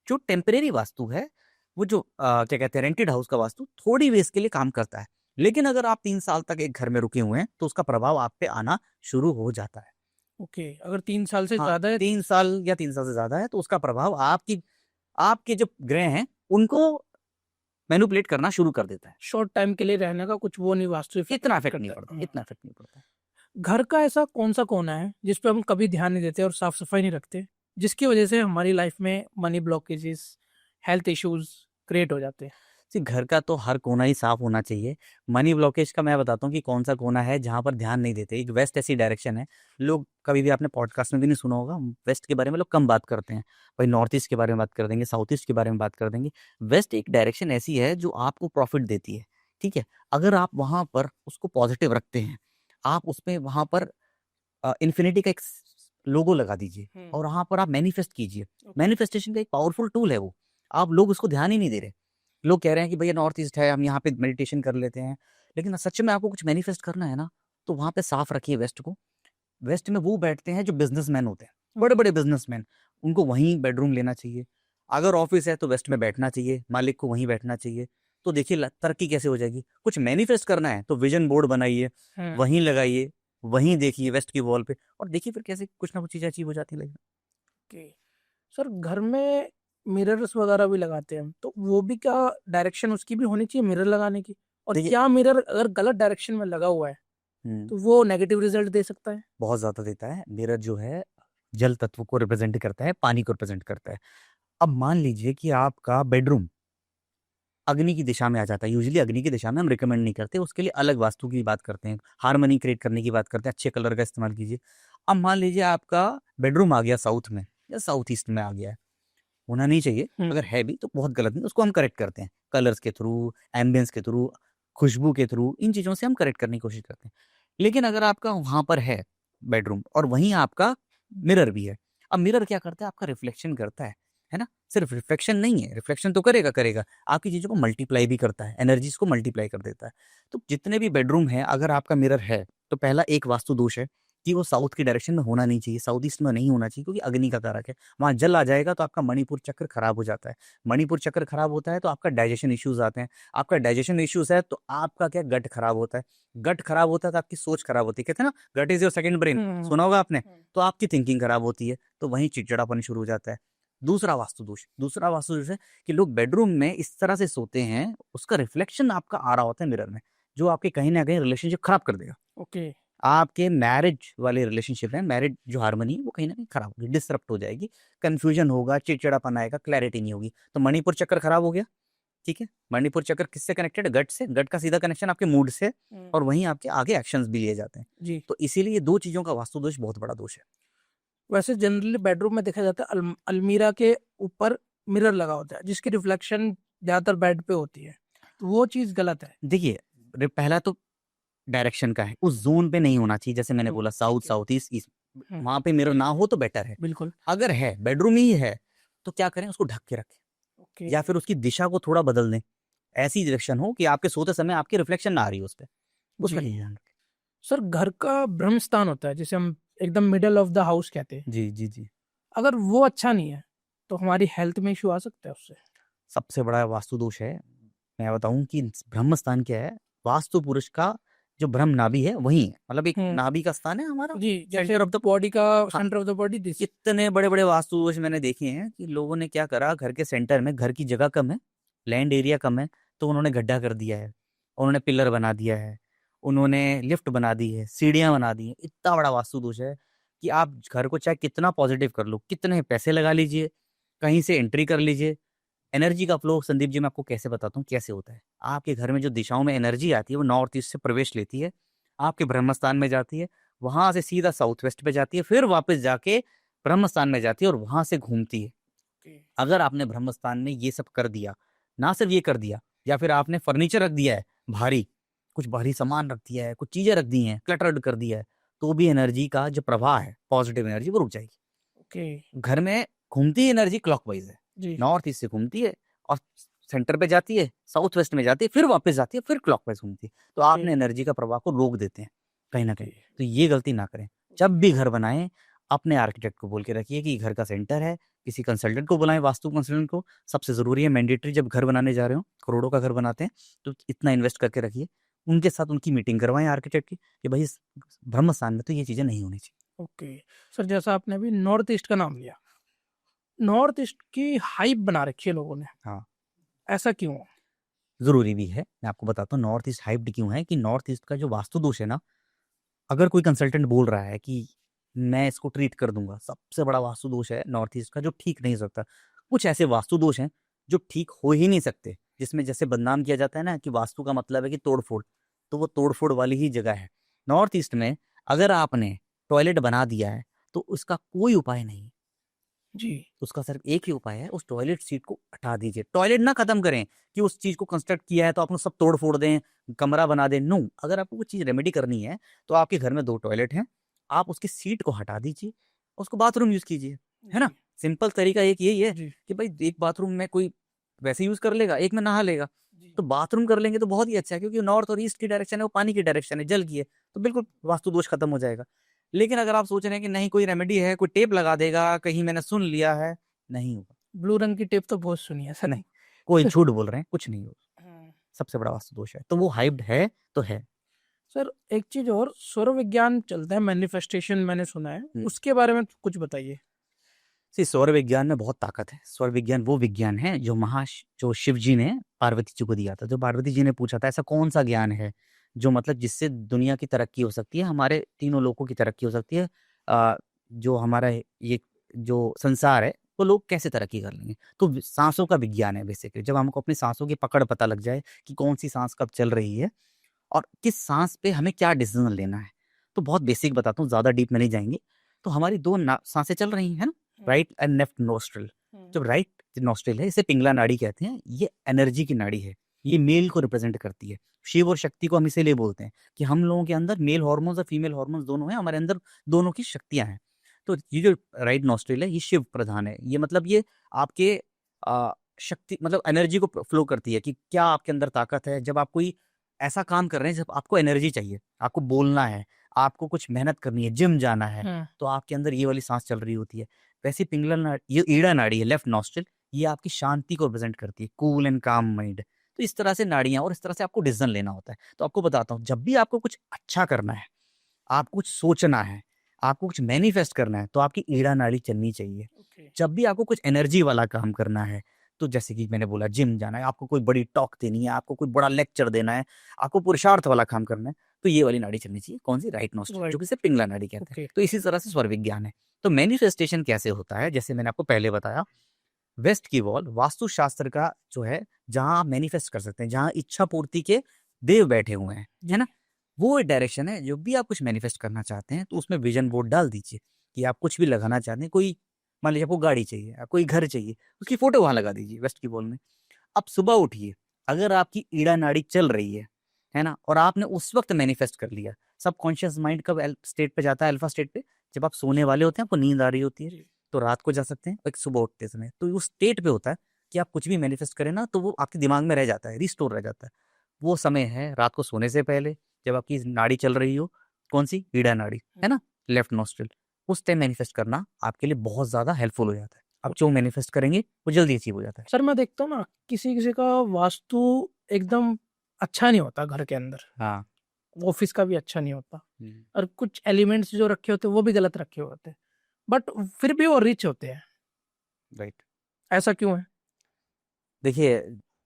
B: जो टेम्परेरी वास्तु है, वो जो क्या कहते हैं रेंटेड हाउस का वास्तु, थोड़ी वेस के लिए काम करता है। लेकिन अगर आप 3 साल तक एक घर में रुके हुए हैं तो उसका प्रभाव आप पे आना शुरू हो जाता है।
A: ओके, अगर 3 साल से
B: हाँ,
A: ज्यादा है,
B: 3 साल या 3 साल से ज्यादा है तो उसका प्रभाव आपके जो ग्रह हैं उनको मैनिपुलेट करना शुरू कर देता है।
A: शॉर्ट टाइम के लिए रहने का कुछ वो नहीं, वास्तु
B: इतना इफेक्ट नहीं पड़ता, इतना इफेक्ट नहीं पड़ता।
A: घर का ऐसा कौन सा कोना है जिस पे हम कभी ध्यान नहीं देते और साफ सफाई नहीं रखते, जिसकी वजह से हमारी लाइफ में money blockages, health issues create हो जाते हैं?
B: जी, घर का तो हर कोना ही साफ होना चाहिए। मनी ब्लॉकेज का मैं बताता हूँ कि कौन सा कोना है जहाँ पर ध्यान नहीं देते। एक वेस्ट ऐसी डायरेक्शन है, लोग कभी भी आपने पॉडकास्ट में भी नहीं सुना होगा, वेस्ट के बारे में लोग कम बात करते हैं। भाई नॉर्थ ईस्ट के बारे में बात कर देंगे, साउथ ईस्ट के बारे में बात कर देंगे। वेस्ट एक डायरेक्शन ऐसी है जो आपको प्रॉफिट देती है, ठीक है। अगर आप वहाँ पर उसको पॉजिटिव रखते हैं, आप उसमें वहाँ पर इन्फिनिटी का एक लोगो लगा दीजिए और वहाँ पर आप मैनिफेस्ट कीजिए। मैनिफेस्टेशन का एक पावरफुल टूल है वो, आप लोग उसको ध्यान ही नहीं दे रहे। लोग कह रहे हैं कि भैया नॉर्थ ईस्ट है, हम यहाँ पे मेडिटेशन कर लेते हैं, लेकिन सच में आपको कुछ मैनिफेस्ट करना है ना, तो वहाँ पे साफ रखिए वेस्ट को। वेस्ट में वो बैठते हैं जो बिजनेसमैन होते हैं, बड़े बड़े बिजनेसमैन, उनको वहीं बेडरूम लेना चाहिए। अगर ऑफिस है तो वेस्ट में बैठना चाहिए, मालिक को वहीं बैठना चाहिए। तो देखिए तरक्की कैसे हो जाएगी। कुछ मैनिफेस्ट करना है तो विजन बोर्ड बनाइए, वहीं लगाइए, वहीं देखिए वेस्ट की वॉल पे, और देखिए फिर कैसे कुछ ना कुछ चीजें अचीव हो जाती है।
A: ओके सर, घर में मिरर्स वगैरह भी लगाते हैं हम, तो वो भी क्या डायरेक्शन उसकी भी होनी चाहिए मिरर लगाने की? और
B: देखिए
A: क्या मिरर अगर गलत डायरेक्शन में लगा हुआ है तो वो नेगेटिव रिजल्ट दे सकता है?
B: बहुत ज्यादा देता है। मिरर जो है जल तत्व को रिप्रेजेंट करता है, पानी को रिप्रेजेंट करता है। अब मान लीजिए कि आपका बेडरूम अग्नि की दिशा में आ जाता है। यूजुअली अग्नि की दिशा में हम रिकमेंड नहीं करते, उसके लिए अलग वास्तु की बात करते हैं, हार्मनी क्रिएट करने की बात करते हैं, अच्छे कलर का इस्तेमाल कीजिए। अब मान लीजिए आपका बेडरूम आ गया साउथ में या साउथ ईस्ट में आ गया है, होना नहीं चाहिए, अगर है भी तो बहुत गलत नहीं, उसको हम करेक्ट करते हैं कलर्स के थ्रू, एम्बियंस के थ्रू, खुशबू के थ्रू, इन चीज़ों से हम करेक्ट करने की कोशिश करते हैं। लेकिन अगर आपका वहाँ पर है बेडरूम, और वहीं आपका मिरर भी है। अब मिरर क्या करता है, आपका रिफ्लेक्शन करता है ना। सिर्फ रिफ्लेक्शन नहीं है, रिफ्लेक्शन तो करेगा, आपकी चीज़ों को मल्टीप्लाई भी करता है, एनर्जीज को मल्टीप्लाई कर देता है। तो जितने भी बेडरूम है, अगर आपका मिरर है, तो पहला एक वास्तु दोष है कि वो साउथ की डायरेक्शन में होना नहीं चाहिए, साउथ ईस्ट में नहीं होना चाहिए, क्योंकि अग्नि का कारक है। वहाँ जल आ जाएगा तो आपका मणिपुर चक्र खराब हो जाता है। मणिपुर चक्र खराब होता है तो आपका डाइजेशन इश्यूज आते हैं। आपका डाइजेशन इश्यूज है तो आपका क्या, गट खराब होता है। गट खराब होता है तो आपकी सोच खराब होती है। कहते हैं ना, गट इज योर सेकंड ब्रेन, सुना होगा आपने। तो आपकी थिंकिंग खराब होती है, तो वहीं चिड़चिड़ापन शुरू हो जाता है। दूसरा वास्तु दोष है कि लोग बेडरूम में इस तरह से सोते हैं, उसका रिफ्लेक्शन आपका आ रहा होता है मिरर में, जो आपके कहीं ना कहीं रिलेशनशिप खराब कर देगा।
A: ओके।
B: आपके मैरिज वाले रिलेशनशिप है, मैरिज जो हार्मनी है, वो कहीं ना कहीं खराब होगी, डिसरप्ट हो जाएगी, कंफ्यूजन होगा, चिड़चिड़ापन आएगा, क्लैरिटी नहीं होगी। तो मणिपुर चक्र खराब हो गया, ठीक है। मणिपुर चक्र किससे कनेक्टेड है, गट से। गट का सीधा कनेक्शन आपके मूड से, और वहीं आपके आगे एक्शंस भी लिए जाते हैं।
A: जी।
B: तो इसीलिए ये दो चीजों का वास्तु दोष बहुत बड़ा दोष है।
A: वैसे जनरली बेडरूम में देखा जाता है अलमीरा के ऊपर मिरर लगा होता है, जिसकी रिफ्लेक्शन ज्यादातर बेड पे होती है, तो वो चीज गलत है।
B: देखिए, पहला तो डायरेक्शन का है, उस जोन पे नहीं होना चाहिए। जैसे मैंने बोला, साउथ, साउथ ईस्ट, ईस्ट, वहां पे मिरर ना हो तो बेटर है।
A: बिल्कुल।
B: अगर है, बेडरूम ही है, तो क्या करें, उसको ढक के रखें,
A: ओके।
B: या फिर उसकी दिशा को थोड़ा बदल दें। ऐसी डायरेक्शन हो कि आपके सोते समय आपकी रिफ्लेक्शन ना आ रही हो उस पर, उसका
A: जी।
B: ध्यान रखें।
A: सर, घर का ब्रह्म स्थान होता है जिसे हम एकदम मिडल ऑफ द हाउस कहते हैं,
B: जी जी जी।
A: अगर वो अच्छा नहीं है तो हमारी हेल्थ में इशू आ सकता है उससे।
B: सबसे बड़ा वास्तु दोष है, मैं बताऊं कि ब्रह्म स्थान क्या है। वास्तु पुरुष का जो ब्रह्म नाभि है वही है, मतलब एक नाभि का स्थान है हमारा,
A: जी, जैसे
B: सेंटर ऑफ द
A: बॉडी का
B: हाँ।
A: Centre of the body this.
B: कितने बड़े बड़े वास्तु दोष मैंने देखे हैं कि लोगों ने क्या करा, घर के सेंटर में, घर की जगह कम है, लैंड एरिया कम है, तो उन्होंने गड्ढा कर दिया है, उन्होंने पिलर बना दिया है, उन्होंने लिफ्ट बना दी है, सीढ़ियां बना दी है। इतना बड़ा वास्तु दोष है कि आप घर को चाहे कितना पॉजिटिव कर लो, कितने पैसे लगा लीजिए, कहीं से एंट्री कर लीजिए, एनर्जी का फ्लो, संदीप जी मैं आपको कैसे बताता हूँ कैसे होता है। आपके घर में जो दिशाओं में एनर्जी आती है, वो नॉर्थ ईस्ट से प्रवेश लेती है, आपके ब्रह्मस्थान में जाती है, वहां से सीधा साउथ वेस्ट पे जाती है, फिर वापस जाके ब्रह्मस्थान में जाती है, और वहां से घूमती है। अगर आपने ब्रह्मस्थान में ये सब कर दिया, ना सिर्फ ये कर दिया, या फिर आपने फर्नीचर रख दिया है भारी, कुछ भारी सामान रख दिया है, कुछ चीजें रख दी हैं, क्लटर्ड कर दिया है, तो भी एनर्जी का जो प्रवाह है, पॉजिटिव एनर्जी, वो रुक जाएगी।
A: ओके।
B: घर में घूमती एनर्जी क्लॉकवाइज है,
A: जी।
B: नॉर्थ ईस्ट से घूमती है और सेंटर पे जाती है, साउथ वेस्ट में जाती है, फिर वापस जाती है, फिर क्लॉकवाइज घूमती है। तो आपने एनर्जी का प्रवाह को रोक देते हैं कहीं ना कहीं। तो ये गलती ना करें। जब भी घर बनाएं, अपने आर्किटेक्ट को बोल के रखिए कि घर का सेंटर है, किसी कंसल्टेंट को बुलाएं, वास्तु कंसल्टेंट को। सबसे जरूरी है, मैंडेटरी, जब घर बनाने जा रहे हो, करोड़ों का घर बनाते हैं, तो इतना इन्वेस्ट करके रखिए। उनके साथ उनकी मीटिंग करवाएं आर्किटेक्ट की कि भाई इस ब्रह्म स्थान में तो ये चीजें नहीं होनी चाहिए।
A: ओके सर, जैसा आपने अभी नॉर्थ ईस्ट का नाम लिया, नॉर्थ ईस्ट की हाइप बना रखी है लोगों ने,
B: हाँ,
A: ऐसा क्यों?
B: जरूरी भी है, मैं आपको बताता हूँ नॉर्थ ईस्ट हाइप्ड क्यों है। कि नॉर्थ ईस्ट का जो वास्तु दोष है ना, अगर कोई कंसल्टेंट बोल रहा है कि मैं इसको ट्रीट कर दूंगा, सबसे बड़ा वास्तु दोष है नॉर्थ ईस्ट का, जो ठीक नहीं हो सकता। कुछ ऐसे वास्तु दोष हैं जो ठीक हो ही नहीं सकते, जिसमें जैसे बदनाम किया जाता है ना कि वास्तु का मतलब है कि तोड़फोड़, तो वो तोड़फोड़ वाली ही जगह है नॉर्थ ईस्ट में। अगर आपने टॉयलेट बना दिया है तो उसका कोई उपाय नहीं,
A: जी।
B: उसका सिर्फ एक ही उपाय है, उस टॉयलेट सीट को हटा दीजिए। टॉयलेट ना खत्म करें कि उस चीज को कंस्ट्रक्ट किया है तो आपने सब तोड़ फोड़ दें, कमरा बना दें। नो, अगर आपको वो चीज रेमेडी करनी है तो आपके घर में 2 टॉयलेट हैं, आप उसकी सीट को हटा दीजिए, उसको बाथरूम यूज कीजिए, है ना। सिंपल तरीका एक यही है कि भाई एक बाथरूम में कोई वैसे यूज कर लेगा, एक में नहा लेगा, तो बाथरूम कर लेंगे तो बहुत ही अच्छा है, क्योंकि नॉर्थ और ईस्ट की डायरेक्शन है, वो पानी की डायरेक्शन है, जल की है, तो बिल्कुल वास्तु दोष खत्म हो जाएगा। लेकिन अगर आप सोच रहे हैं कि नहीं कोई रेमेडी है, कोई टेप लगा देगा, कहीं मैंने सुन लिया है, नहीं होगा।
A: ब्लू रंग की टेप तो बहुत सुनी है सर।
B: नहीं, कोई झूठ बोल रहे हैं, कुछ नहीं होगा। सबसे बड़ा वास्तु दोष है, तो वो हाइप्ड है तो है।
A: सर एक चीज और, सौर विज्ञान चलता है, मैनिफेस्टेशन मैंने सुना है, उसके बारे में कुछ बताइए।
B: सौर विज्ञान में बहुत ताकत है। सौर विज्ञान वो विज्ञान है जो जो शिव जी ने पार्वती जी को दिया था। जो पार्वती जी ने पूछा था ऐसा कौन सा ज्ञान है जो मतलब जिससे दुनिया की तरक्की हो सकती है, हमारे तीनों लोगों की तरक्की हो सकती है, जो हमारा ये जो संसार है वो लोग कैसे तरक्की कर लेंगे। तो सांसों का विज्ञान है बेसिकली। जब हमको अपनी सांसों की पकड़ पता लग जाए कि कौन सी सांस कब चल रही है और किस सांस पे हमें क्या डिसीजन लेना है, तो बहुत बेसिक बताता हूँ, ज्यादा डीप में नहीं जाएंगे। तो हमारी 2 सांसें चल रही हैं ना, राइट एंड लेफ्ट नोस्ट्रल। जब राइट नोस्ट्रल है, इसे पिंगला नाड़ी कहते हैं, ये एनर्जी की नाड़ी है। ये मेल को रिप्रेजेंट करती है। शिव और शक्ति को हम इसीलिए बोलते हैं कि हम लोगों के अंदर मेल हॉर्मोन्स और फीमेल हॉर्मोन्स दोनों हैं, हमारे अंदर दोनों की शक्तियां हैं। तो ये जो राइट नॉस्ट्रिल है ये शिव प्रधान है। ये मतलब ये आपके शक्ति मतलब एनर्जी को फ्लो करती है कि क्या आपके अंदर ताकत है। जब आप कोई ऐसा काम कर रहे हैं जब आपको एनर्जी चाहिए, आपको बोलना है, आपको कुछ मेहनत करनी है, जिम जाना है, तो आपके अंदर ये वाली सांस चल रही होती है। वैसे पिंगला नाड़ी, ये ईड़ा नाड़ी है लेफ्ट नॉस्ट्रिल, ये आपकी शांति को रिप्रेजेंट करती है, कूल एंड काम माइंड। तो इस तरह से नाड़ियां और इस तरह से आपको डिसीजन लेना होता है। तो आपको बताता हूँ, जब भी आपको कुछ अच्छा करना है, आपको कुछ सोचना है, आपको कुछ मैनिफेस्ट करना है, तो आपकी ईड़ा नाड़ी चलनी चाहिए। जब भी आपको कुछ एनर्जी वाला काम करना है, तो जैसे कि मैंने बोला जिम जाना है, आपको कोई बड़ी टॉक देनी है, आपको कोई बड़ा लेक्चर देना है, आपको पुरुषार्थ वाला काम करना है, तो ये वाली नाड़ी चलनी चाहिए। कौन सी? राइट नॉस्ट्रिल, जो कि इसे पिंगला नाड़ी कहते हैं। तो इसी तरह से स्वर विज्ञान है। तो मैनिफेस्टेशन कैसे होता है, जैसे मैंने आपको पहले बताया, वेस्ट की वॉल वास्तुशास्त्र का जो है, जहां आप मैनिफेस्ट कर सकते हैं, जहां इच्छा पूर्ति के देव बैठे हुए हैं, है ना, वो डायरेक्शन है। जो भी आप कुछ मैनिफेस्ट करना चाहते हैं तो उसमें विजन बोर्ड डाल दीजिए कि आप कुछ भी लगाना चाहते हैं। कोई मान लीजिए आपको गाड़ी चाहिए, कोई घर चाहिए, उसकी फोटो वहां लगा दीजिए वेस्ट की वॉल में। अब सुबह उठिए, अगर आपकी ईड़ा नाड़ी चल रही है ना, और आपने उस वक्त मैनिफेस्ट कर लिया, सबकॉन्शियस माइंड कब स्टेट पे जाता है? अल्फा स्टेट पे, जब आप सोने वाले होते हैं, आपको नींद आ रही होती है, तो रात को जा सकते हैं, एक सुबह उठते समय। तो उस स्टेट पे होता है कि आप कुछ भी मैनिफेस्ट करें ना, तो वो आपके दिमाग में रह जाता है, रिस्टोर रह जाता है। वो समय है रात को सोने से पहले, जब आपकी नाड़ी चल रही हो। कौन सी? ईड़ा नाड़ी, है ना, लेफ्ट नॉस्ट्रिल। उस टाइम मैनिफेस्ट करना आपके लिए बहुत ज्यादा हेल्पफुल हो जाता है। आप जो मैनिफेस्ट करेंगे वो जल्दी अचीव हो जाता है।
A: सर मैं देखता हूँ ना, किसी किसी का वास्तु एकदम अच्छा नहीं होता घर के अंदर,
B: हाँ।
A: ऑफिस का भी अच्छा नहीं होता, और कुछ एलिमेंट्स जो रखे होते हैं वो भी गलत रखे होते हैं, बट फिर भी वो रिच होते हैं।
B: राइट।
A: ऐसा क्यों है?
B: देखिए,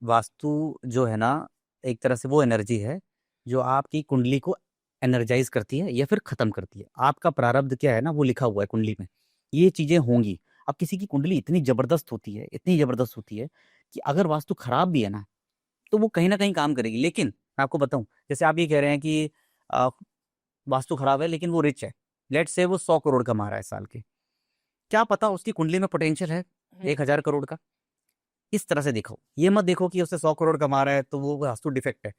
B: वास्तु जो है ना, एक तरह से वो एनर्जी है जो आपकी कुंडली को एनर्जाइज करती है या फिर खत्म करती है। आपका प्रारब्ध क्या है ना, वो लिखा हुआ है कुंडली में, ये चीजें होंगी। अब किसी की कुंडली इतनी जबरदस्त होती है, इतनी जबरदस्त होती है कि अगर वास्तु खराब भी है ना, तो वो कहीं ना कहीं काम करेगी। लेकिन मैं आपको बताऊं, जैसे आप ये कह रहे हैं कि आ, वास्तु खराब है लेकिन वो रिच है, लेट से वो 100 करोड़ कमा रहा है साल के, क्या पता उसकी कुंडली में पोटेंशियल है 1000 करोड़ का। इस तरह से देखो, ये मत देखो कि उससे 100 करोड़ कमा रहा है तो वो वास्तु डिफेक्ट है।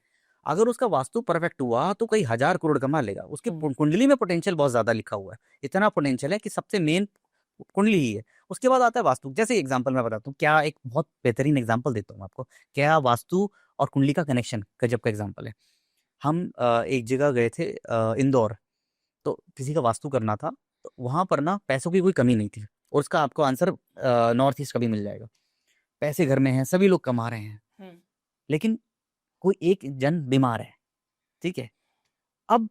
B: अगर उसका वास्तु परफेक्ट हुआ तो कई 1000 करोड़ कमा लेगा। उसकी कुंडली में पोटेंशियल बहुत ज्यादा लिखा हुआ है, इतना पोटेंशियल है कि सबसे मेन कुंडली ही है। उसके बाद आता है वास्तु। जैसे एग्जांपल मैं बताता हूँ, क्या एक बहुत बेहतरीन एग्जांपल देता हूँ आपको, क्या वास्तु और कुंडली का कनेक्शन गजब का एग्जांपल है। हम एक जगह गए थे, इंदौर, तो किसी का वास्तु करना था। तो वहां पर ना पैसों की कोई कमी नहीं थी, और उसका आपको आंसर नॉर्थ ईस्ट का भी मिल जाएगा। पैसे घर में हैं, सभी लोग कमा रहे हैं, लेकिन कोई एक जन बीमार है, ठीक है। अब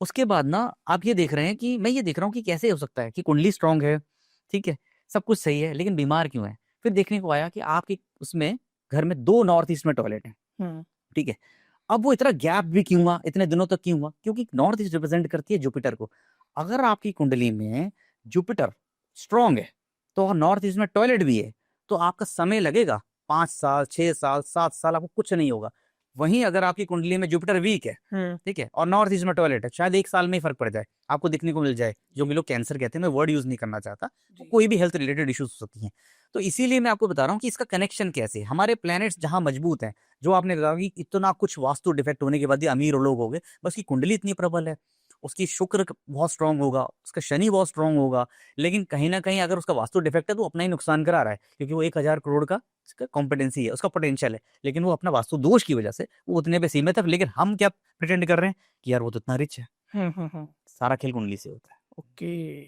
B: उसके बाद ना आप ये देख रहे हैं कि मैं ये देख रहा हूँ कि कैसे हो सकता है कि कुंडली स्ट्रांग है, ठीक है, सब कुछ सही है, लेकिन बीमार क्यों है। फिर देखने को आया कि आपके उसमें घर में 2 नॉर्थ ईस्ट में टॉयलेट है, ठीक है। अब वो इतना गैप भी क्यों हुआ, इतने दिनों तक क्यों हुआ? क्योंकि नॉर्थ ईस्ट रिप्रेजेंट करती है जुपिटर को। अगर आपकी कुंडली में जुपिटर स्ट्रांग है तो नॉर्थ ईस्ट में टॉयलेट भी है, तो आपका समय लगेगा 5 साल, 6 साल, 7 साल, आपको कुछ नहीं होगा। वहीं अगर आपकी कुंडली में जुपिटर वीक है, ठीक है, और नॉर्थ ईस्ट में टॉयलेट है, शायद 1 साल में ही फर्क पड़ जाए, आपको दिखने को मिल जाए। जो भी लोग कैंसर कहते हैं, मैं वर्ड यूज नहीं करना चाहता, तो कोई भी हेल्थ रिलेटेड इश्यूज हो सकती हैं। तो इसीलिए मैं आपको बता रहा हूँ कि इसका कनेक्शन कैसे है। हमारे प्लैनेट्स जहां मजबूत हैं, जो आपने कहा कि इतना कुछ वास्तु डिफेक्ट होने के बाद ये अमीर लोग हो गए, बस की कुंडली इतनी प्रबल है, उसकी शुक्र बहुत स्ट्रांग होगा, उसका शनि बहुत स्ट्रांग होगा, लेकिन कहीं ना कहीं अगर उसका वास्तु डिफेक्ट है तो अपना ही नुकसान करा रहा है, क्योंकि वो 1000 करोड़ का कॉम्पिटेंसी है, उसका पोटेंशियल है, लेकिन वो अपना वास्तु दोष की वजह से वो उतने पे सीमित है। लेकिन हम क्या प्रिटेंड कर रहे हैं कि यार वो तो इतना रिच है। सारा खेल कुंडली से होता है।
A: ओके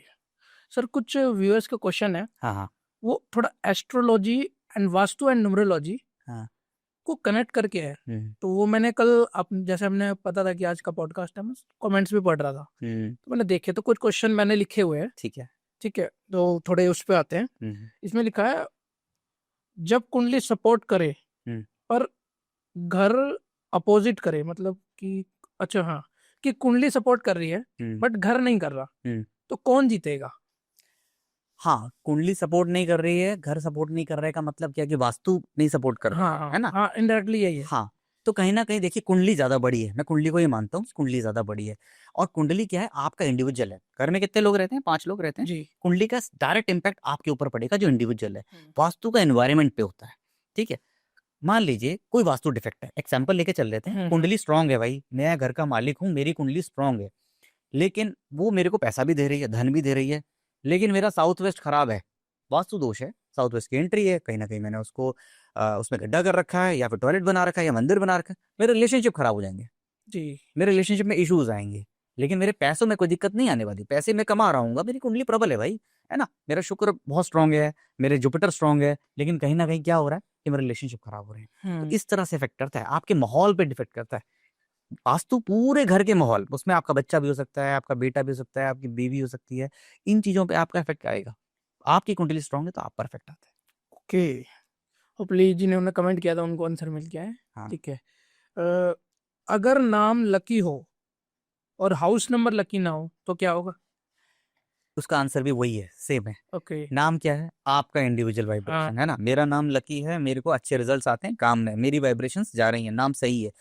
A: सर, कुछ व्यूअर्स का क्वेश्चन है,
B: हाँ हाँ
A: वो थोड़ा astrology and vastu and numerology
B: हाँ।
A: को कनेक्ट करके है। तो वो मैंने कल, आप जैसे हमने पता था कि आज का पॉडकास्ट है, मैं कमेंट्स भी पढ़ रहा था, तो मैंने देखे तो कुछ क्वेश्चन मैंने लिखे हुए हैं।
B: ठीक है।
A: ठीक है, तो थोड़े उस पे आते हैं। इसमें लिखा है, जब कुंडली सपोर्ट करे पर घर अपोजिट करे, मतलब कि अच्छा हाँ, कि कुंडली सपोर्ट कर रही है बट घर नहीं कर रहा, तो कौन जीतेगा?
B: हाँ, कुंडली सपोर्ट नहीं कर रही है, घर सपोर्ट नहीं कर रहा है, का मतलब क्या कि वास्तु नहीं सपोर्ट कर रहा
A: हाँ
B: है ना?
A: हाँ, इनडायरेक्टली यही है।
B: हाँ, तो कहीं ना कहीं देखिए, कुंडली ज्यादा बड़ी है, मैं कुंडली को ये मानता हूँ, कुंडली ज्यादा बड़ी है। और कुंडली क्या है, आपका इंडिविजुअल है। घर में कितने लोग रहते हैं? 5 लोग रहते हैं
A: जी।
B: कुंडली का डायरेक्ट इम्पैक्ट आपके ऊपर पड़ेगा, जो इंडिविजुअल है। वास्तु का एनवायरमेंट पे होता है, ठीक है। मान लीजिए कोई वास्तु डिफेक्ट है, एग्जाम्पल लेके चल लेते हैं,
A: हम्म।
B: कुंडली स्ट्रांग है भाई, मैं घर का मालिक हूँ, मेरी कुंडली स्ट्रांग है, लेकिन वो मेरे को पैसा भी दे रही है, धन भी दे रही है, लेकिन मेरा साउथ वेस्ट खराब है, वास्तु दोष है, साउथ वेस्ट की एंट्री है, कहीं ना कहीं मैंने उसको उसमें गड्ढा कर रखा है, या फिर टॉयलेट बना रखा है, या मंदिर बना रखा है, मेरे रिलेशनशिप खराब हो जाएंगे,
A: जी।
B: मेरे रिलेशनशिप में इश्यूज आएंगे। लेकिन मेरे पैसों में कोई दिक्कत नहीं आने वाली, पैसे मैं कमा रहा हूँ, मेरी कुंडली प्रबल है भाई, है ना, मेरा शुक्र बहुत स्ट्रांग है, मेरे जुपिटर स्ट्रांग है, लेकिन कहीं ना कहीं क्या हो रहा है कि मेरे रिलेशनशिप खराब हो रहे हैं। तो इस तरह से इफेक्ट करता है, आपके माहौल पे डिफेक्ट करता है। वास्तु पूरे घर के माहौल, उसमें आपका बच्चा भी हो सकता है, आपका बेटा भी हो सकता है, आपकी बीवी हो सकती है, इन चीजों पे आपका इफेक्ट आएगा। आपकी कुंडली स्ट्रांग है तो आप परफेक्ट आते हैं।
A: ओके। होपली जिन्होंने कमेंट किया था उनको आंसर मिल गया है।
B: हाँ।
A: ठीक है। अगर नाम लकी हो और हाउस नंबर लकी ना हो तो क्या होगा?
B: उसका आंसर भी वही है, सेम है।
A: ओके।
B: नाम क्या है? आपका इंडिविजुअल
A: हाँ।
B: वाइब्रेशन है ना। मेरा नाम लकी है, मेरे को अच्छे रिजल्ट्स आते हैं काम में, मेरी वाइब्रेशंस जा रही हैं, नाम सही है।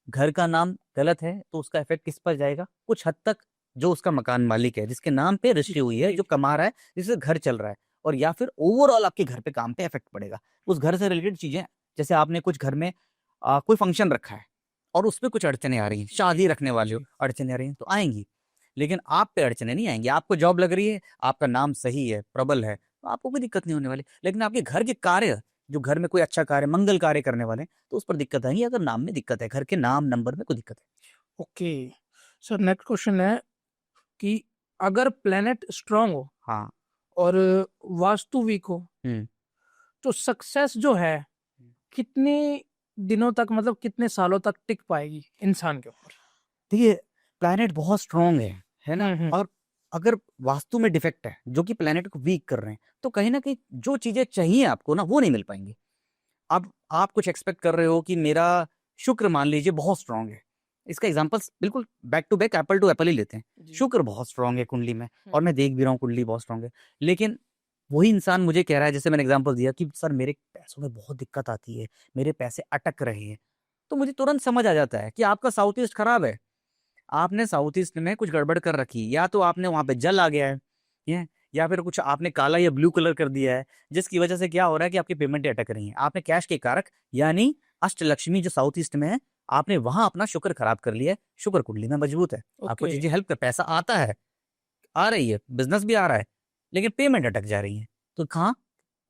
B: घर का नाम गलत है तो उसका इफेक्ट किस पर जाएगा? कुछ हद तक जो उसका मकान मालिक है, जिसके नाम पे रजिस्ट्री हुई है, जो कमा रहा है, जिससे घर चल रहा है, और या फिर ओवरऑल आपके घर पे काम पे इफेक्ट पड़ेगा। उस घर से रिलेटेड चीजें, जैसे आपने कुछ घर में कोई फंक्शन रखा है और उसमें कुछ अड़चने आ रही हैं, शादी रखने वाले हो, अड़चने आ रही हैं तो आएंगी, लेकिन आप पे अड़चने नहीं आएंगी। आपको जॉब लग रही है, आपका नाम सही है, प्रबल है, तो आपको कोई दिक्कत नहीं होने वाली। लेकिन आपके घर के कार्य, जो घर में कोई अच्छा कार्य, मंगल कार्य करने वाले हैं, तो उस पर दिक्कत आएगी अगर नाम में दिक्कत है, घर के नाम नंबर में कोई दिक्कत है।
A: ओके सर, नेक्स्ट क्वेश्चन है कि अगर प्लेनेट स्ट्रांग हो
B: हाँ।
A: और वास्तु वीक हो
B: हम्म।
A: तो सक्सेस जो है कितने दिनों तक, मतलब कितने सालों तक टिक पाएगी इंसान के ऊपर?
B: देखिए, प्लैनेट बहुत स्ट्रांग है ना,
A: हम्म।
B: और अगर वास्तु में डिफेक्ट है जो कि प्लैनेट को वीक कर रहे हैं, तो कहीं ना कहीं जो चीजें चाहिए आपको ना, वो नहीं मिल पाएंगी। अब आप कुछ एक्सपेक्ट कर रहे हो कि मेरा शुक्र मान लीजिए बहुत स्ट्रांग है, इसका एग्जांपल बिल्कुल back to back, apple to apple ही लेते हैं।
A: जी।
B: शुक्र बहुत स्ट्रांग है कुंडली में, और मैं देख भी रहा हूँ कुंडली बहुत स्ट्रांग है, लेकिन वही इंसान मुझे कह रहा है, जैसे मैंने एग्जांपल दिया कि सर मेरे पैसों में बहुत दिक्कत आती है, मेरे पैसे अटक रहे हैं, तो मुझे तुरंत समझ आ जाता है कि आपका साउथ ईस्ट खराब है, आपने साउथ ईस्ट में कुछ गड़बड़ कर रखी है, या तो आपने वहां पे जल आ गया है, ये, या फिर कुछ आपने काला या ब्लू कलर कर दिया है, जिसकी वजह से क्या हो रहा है कि आपकी पेमेंटें अटक रही हैं। आपने कैश के कारक यानी अष्टलक्ष्मी जो साउथ ईस्ट में है, आपने वहां अपना शुक्र खराब कर लिया है। शुक्र कुंडली में मजबूत है, आपको
A: ओके।
B: चीजें हेल्प कर, पैसा आता है, आ रही है, बिजनेस भी आ रहा है, लेकिन पेमेंट अटक जा रही है, तो कहाँ?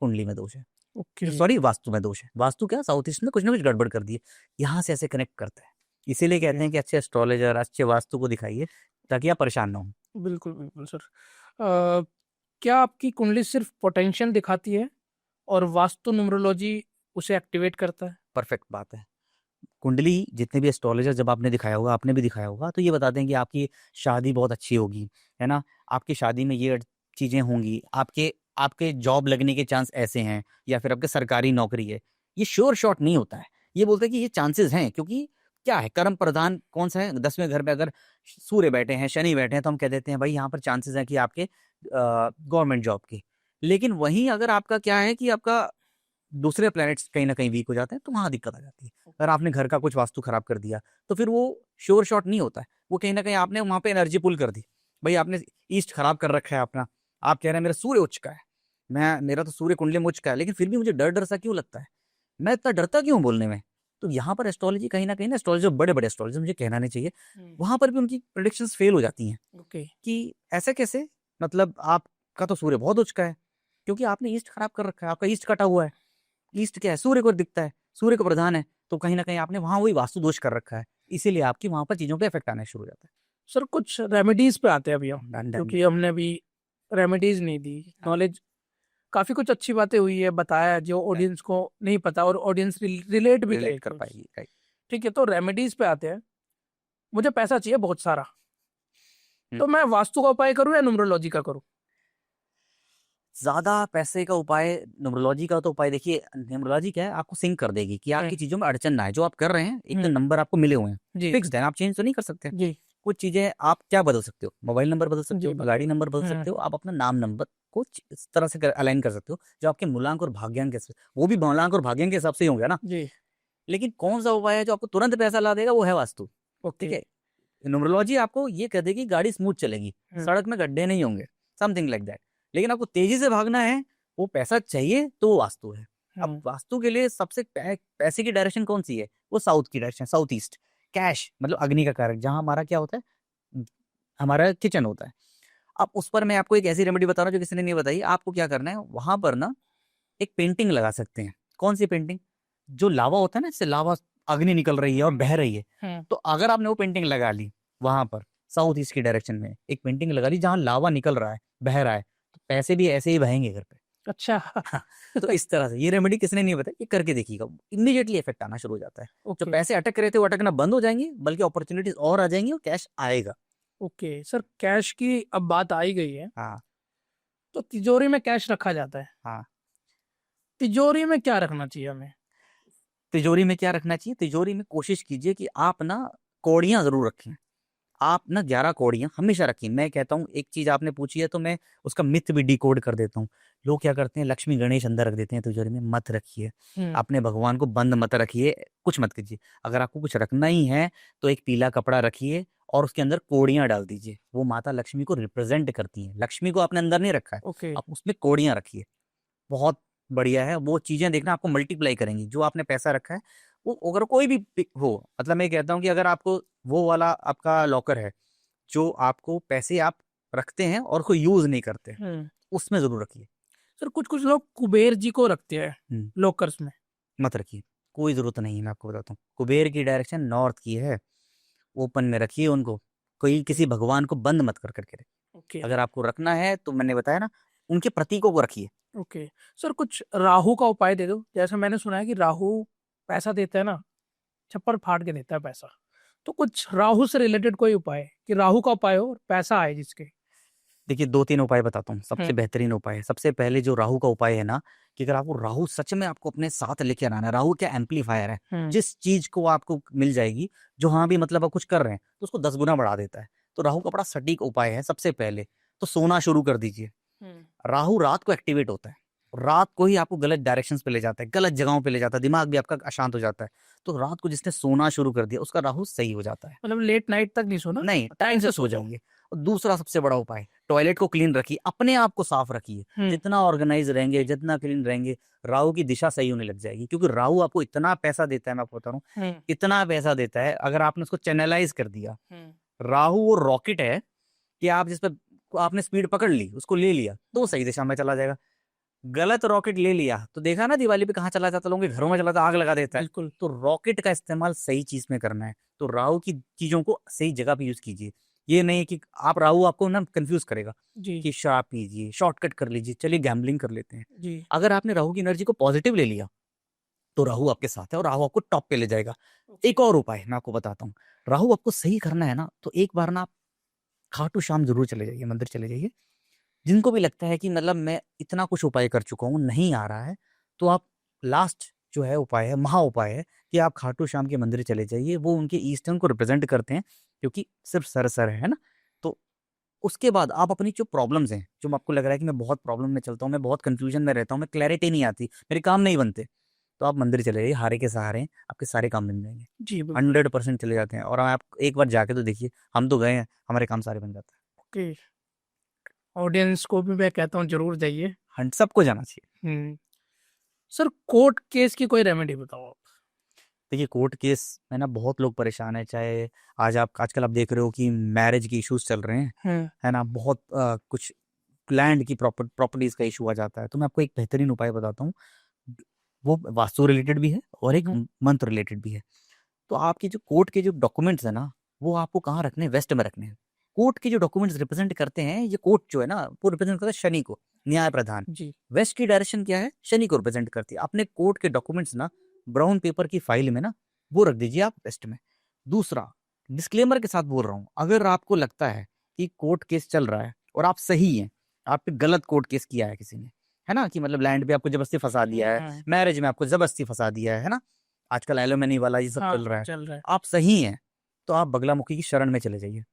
B: कुंडली में दोष है,
A: ओके।
B: सॉरी वास्तु में दोष है। वास्तु क्या, साउथ ईस्ट में कुछ ना कुछ गड़बड़ कर दी है, यहाँ से ऐसे कनेक्ट करता है। इसीलिए कहते हैं कि अच्छे एस्ट्रोलॉजर, अच्छे वास्तु को दिखाइए ताकि आप परेशान ना हो।
A: बिल्कुल बिल्कुल सर। क्या आपकी कुंडली सिर्फ पोटेंशियल दिखाती है और वास्तु न्यूमरोलॉजी उसे एक्टिवेट करता है?
B: परफेक्ट बात है। कुंडली जितने भी एस्ट्रोलॉजर जब आपने दिखाया होगा, आपने भी दिखाया होगा, तो ये बताते हैं कि आपकी शादी बहुत अच्छी होगी, है ना, आपकी शादी में ये चीजें होंगी, आपके आपके जॉब लगने के चांस ऐसे हैं, या फिर आपके सरकारी नौकरी है। ये श्योर शॉट नहीं होता है, ये बोलते हैं कि ये चांसेस हैं, क्योंकि क्या है, कर्म प्रधान कौन सा है, 10वें घर में अगर सूर्य बैठे हैं, शनि बैठे हैं, तो हम कह देते हैं भाई यहाँ पर चांसेस हैं कि आपके गवर्नमेंट जॉब के। लेकिन वहीं अगर आपका क्या है कि आपका दूसरे प्लैनेट्स कहीं ना कहीं वीक हो जाते हैं, तो वहां दिक्कत आ जाती है। अगर आपने घर का कुछ वास्तु खराब कर दिया, तो फिर वो श्योर शॉट नहीं होता है, वो कहीं ना कहीं आपने वहां पे एनर्जी पुल कर दी। भाई आपने ईस्ट खराब कर रखा है अपना, आप कह रहे हैं मेरा सूर्य उच्च का है, मेरा तो सूर्य कुंडली में उच्च का है, लेकिन फिर भी मुझे डर डर सा क्यों लगता है, मैं इतना डरता क्यों बोलने में? तो यहाँ पर एस्ट्रोलॉजी कहीं ना कहीं ना, एस्ट्रोलॉजर, बड़े बड़े एस्ट्रोलॉजर, मुझे कहना नहीं चाहिए, वहां पर भी उनकी प्रेडिक्शंस फेल हो जाती हैं।
A: ओके।
B: कि ऐसे कैसे, मतलब आपका तो सूर्य बहुत उच्च का है, क्योंकि आपने ईस्ट खराब कर रखा है, आपका ईस्ट कटा हुआ है। ईस्ट क्या है, सूर्य को दिखता है, सूर्य को प्रधान है, तो कहीं ना कहीं आपने वहां वही वास्तु दोष कर रखा है, इसीलिए आपकी वहां पर चीजों पे इफेक्ट आना शुरू हो जाता है।
A: सर कुछ रेमेडीज पे आते हैं अभी हम,
B: डन डन।
A: क्योंकि हमने अभी रेमेडीज नहीं दी। नॉलेज काफी कुछ अच्छी बातें हुई है, बताया जो ऑडियंस को नहीं पता, और ऑडियंस रिलेट भी
B: रिलेट कर
A: करेगी।
B: पाएगी, राइट।
A: ठीक है, तो रेमेडीज पे आते हैं। मुझे पैसा चाहिए बहुत सारा, तो मैं वास्तु का उपाय करूं या न्यूमरोलॉजी का करूं?
B: ज्यादा पैसे का उपाय न्यूमरोलॉजी का तो उपाय, देखिए न्यूमरोलॉजी क्या है, आपको सिंक कर देगी कि आपकी चीजों में अड़चन ना है, जो आप कर रहे हैं, एक तो नंबर आपको मिले हुए हैं,
A: जी
B: फिक्स्ड है, आप चेंज तो नहीं कर सकते।
A: जी
B: कुछ चीजें आप क्या बदल सकते हो, मोबाइल नंबर बदल सकते
A: जी,
B: हो, गाड़ी नंबर बदल सकते हो, आप अपना नाम नंबर को इस तरह से अलाइन कर सकते हो जो आपके मूलांक और भाग्यांक के, वो भी मूलांक और भाग्यांक के हिसाब से ही होंगे ना।
A: जी।
B: लेकिन कौन सा उपाय है जो आपको तुरंत पैसा ला देगा, वो है वास्तु। ठीक है, न्यूमरोलॉजी आपको ये कह देगी गाड़ी स्मूथ चलेगी, सड़क में गड्ढे नहीं होंगे, समथिंग लाइक दैट। लेकिन आपको तेजी से भागना है, वो पैसा चाहिए, तो वो वास्तु है। अब वास्तु के लिए सबसे पैसे की डायरेक्शन कौन सी है? वो साउथ की डायरेक्शन, साउथ ईस्ट। कैश मतलब अग्नि का कारक, जहां हमारा क्या होता है, हमारा किचन होता है। अब उस पर मैं आपको एक ऐसी रेमेडी बता रहा हूँ जो किसी ने नहीं बताई। आपको क्या करना है, वहां पर ना एक पेंटिंग लगा सकते हैं। कौन सी पेंटिंग? जो लावा होता है ना, इससे लावा अग्नि निकल रही है और बह रही है, तो अगर आपने वो पेंटिंग लगा ली वहां पर, साउथ ईस्ट की डायरेक्शन में एक पेंटिंग लगा ली जहां लावा निकल रहा है, बह रहा है, तो पैसे भी ऐसे ही बहेंगे घर पे।
A: अच्छा।
B: हाँ, तो इस तरह से ये रेमेडी किसने नहीं बताई, ये करके देखिएगा, इमीडिएटली इफेक्ट आना शुरू हो जाता है। जो
A: ओके
B: पैसे अटक रहे थे वो अटकना बंद हो जाएंगे, बल्कि अपॉर्चुनिटीज और आ जाएंगी और कैश आएगा।
A: ओके सर, कैश की अब बात आई गई है,
B: हाँ
A: तो तिजोरी में कैश रखा जाता है,
B: हाँ।
A: तिजोरी में क्या रखना चाहिए हमें?
B: तिजोरी में क्या रखना चाहिए? तिजोरी में कोशिश कीजिए कि आप ना कौड़ियां जरूर रखें। आप ना 11 कौड़ियां हमेशा रखिए। मैं कहता हूँ, एक चीज आपने पूछी है तो मैं उसका मिथ भी डिकोड कर देता हूँ। लोग क्या करते हैं, लक्ष्मी गणेश अंदर रख देते हैं तिजोरी में। मत रखिए। अपने भगवान को बंद मत रखिए, कुछ मत कीजिए। अगर आपको कुछ रखना ही है तो एक पीला कपड़ा रखिए और उसके अंदर कौड़ियां डाल दीजिए। वो माता लक्ष्मी को रिप्रेजेंट करती हैं। लक्ष्मी को आपने अंदर नहीं रखा है,
A: ओके
B: आप उसमें कौड़ियां रखिए। बहुत बढ़िया है। वो चीजें देखना आपको मल्टीप्लाई करेंगी। जो आपने पैसा रखा है वो अगर कोई भी हो, मतलब मैं कहता हूँ कि अगर आपको वो वाला आपका लॉकर है जो आपको पैसे आप रखते हैं और कोई यूज नहीं करते, उसमें जरूर रखिए।
A: सर कुछ कुछ लोग कुबेर जी को रखते हैं लॉकर्स में।
B: मत रखिए, कोई जरूरत नहीं है। मैं आपको बताता हूँ, कुबेर की डायरेक्शन नॉर्थ की है। ओपन में रखिए उनको। कोई किसी भगवान को बंद मत कर करके रखिए।
A: ओके
B: अगर आपको रखना है तो मैंने बताया ना, उनके प्रतीकों को रखिए।
A: ओके सर, कुछ राहु का उपाय दे दो। जैसे मैंने सुना है कि राहु पैसा देता है ना, छप्पर फाड़ के देता है पैसा। तो कुछ राहु से रिलेटेड कोई उपाय कि राहु का उपाय हो और पैसा आए जिसके?
B: देखिए, 2-3 उपाय बताता हूँ। सबसे
A: हम्म
B: बेहतरीन उपाय है, सबसे पहले जो राहु का उपाय है ना, कि अगर आपको राहु सच में आपको अपने साथ लेकर आना है, राहु क्या एम्पलीफायर है। जिस चीज को आपको मिल जाएगी, जो हाँ भी मतलब आप कुछ कर रहे हैं तो उसको 10 गुना बढ़ा देता है। तो राहु का बड़ा सटीक उपाय है। सबसे पहले तो सोना शुरू कर दीजिए। राहु रात को एक्टिवेट होता है, रात को ही आपको गलत डायरेक्शंस पे ले जाता है, गलत जगहों पे ले जाता है, दिमाग भी आपका अशांत हो जाता है। तो रात को जिसने सोना शुरू कर दिया उसका राहु सही हो जाता है।
A: मतलब लेट नाइट तक नहीं सोना,
B: नहीं, टाइम से सो जाओगे। और दूसरा सबसे बड़ा उपाय, टॉयलेट को क्लीन रखिए, अपने आप को साफ रखिए। जितना ऑर्गेनाइज रहेंगे, जितना क्लीन रहेंगे, राहु की दिशा सही होने लग जाएगी। क्योंकि राहु आपको इतना पैसा देता है, मैं आपको बता रहा हूँ, इतना पैसा देता है। अगर आपने उसको चैनलाइज कर दिया, राहु वो रॉकेट है कि आप जिस पर आपने स्पीड पकड़ ली, उसको ले लिया तो वो सही दिशा में चला जाएगा। गलत रॉकेट ले लिया तो देखा ना दिवाली पे कहाँ चला जाता, लोगों के घरों में चला जाता, आग लगा देता है।
A: बिल्कुल।
B: तो रॉकेट का इस्तेमाल सही चीज में करना है। तो राहु की चीजों को सही जगह पे यूज कीजिए। ये नहीं कि आप राहु आपको ना कंफ्यूज करेगा
A: जी
B: कि शराब पीजिए, शॉर्टकट कर लीजिए, चलिए गैम्बलिंग कर लेते हैं।
A: जी।
B: अगर आपने राहु की एनर्जी को पॉजिटिव ले लिया तो राहु आपके साथ है और राहु आपको टॉप पे ले जाएगा। एक और उपाय मैं आपको बताता हूँ। राहु आपको सही करना है ना, तो एक बार ना आप खाटू श्याम जरूर चले जाइए, मंदिर चले जाइए। जिनको भी लगता है कि मतलब मैं इतना कुछ उपाय कर चुका हूँ, नहीं आ रहा है, तो आप लास्ट जो है उपाय है, महा उपाय है कि आप खाटू श्याम के मंदिर चले जाइए। वो उनके ईस्टर्न को रिप्रेजेंट करते हैं, क्योंकि सिर्फ सर है ना। तो उसके बाद आप अपनी जो प्रॉब्लम्स हैं, जो आपको लग रहा है कि मैं बहुत प्रॉब्लम में चलता हूँ, मैं बहुत कंफ्यूजन में रहता हूँ, मैं क्लैरिटी नहीं आती, मेरे काम नहीं बनते, तो आप मंदिर चले जाइए। हारे के सहारे आपके सारे काम बन जाएंगे।
A: जी
B: 100% चले जाते हैं। और आप एक बार जाके तो देखिए, हम तो गए हैं, हमारे काम सारे बन जाते हैं।
A: ओके, ऑडियंस को भी मैं कहता हूँ जरूर जाइए।
B: सबको जाना चाहिए।
A: सर कोर्ट केस की कोई रेमेडी बताओ आप।
B: देखिए, कोर्ट केस में ना बहुत लोग परेशान है। चाहे आजकल आप देख रहे हो कि मैरिज के इश्यूज चल रहे हैं, है ना। बहुत कुछ लैंड की प्रॉपर्टीज का इशू आ जाता है। तो मैं आपको एक बेहतरीन उपाय बताता हूँ। वो वास्तु रिलेटेड भी है और एक मंत्र रिलेटेड भी है। तो आपके जो कोर्ट के जो डॉक्यूमेंट्स है ना, वो आपको कहाँ रखने हैं? वेस्ट में रखने हैं। कोर्ट के जो डॉक्यूमेंट्स रिप्रेजेंट करते हैं, ये कोर्ट जो है ना, वो रिप्रेजेंट करता है शनि को, न्याय प्रधान।
A: जी
B: वेस्ट की डायरेक्शन क्या है? शनि को रिप्रेजेंट करती है। अपने कोर्ट के डॉक्यूमेंट्स ना ब्राउन पेपर की फाइल में ना वो रख दीजिए आप वेस्ट में। दूसरा, डिस्क्लेमर के साथ बोल रहा हूँ, अगर आपको लगता है कि कोर्ट केस चल रहा है और आप सही हैं, आप पे गलत कोर्ट केस किया है किसी ने, है ना, कि मतलब लैंड पे आपको जबरदस्ती फंसा दिया है, मैरिज में आपको जबरदस्ती फंसा दिया है ना, आजकल एलोमनी वाला ये सब चल रहा है, आप सही हैं, तो आप बगलामुखी की शरण में चले जाइए।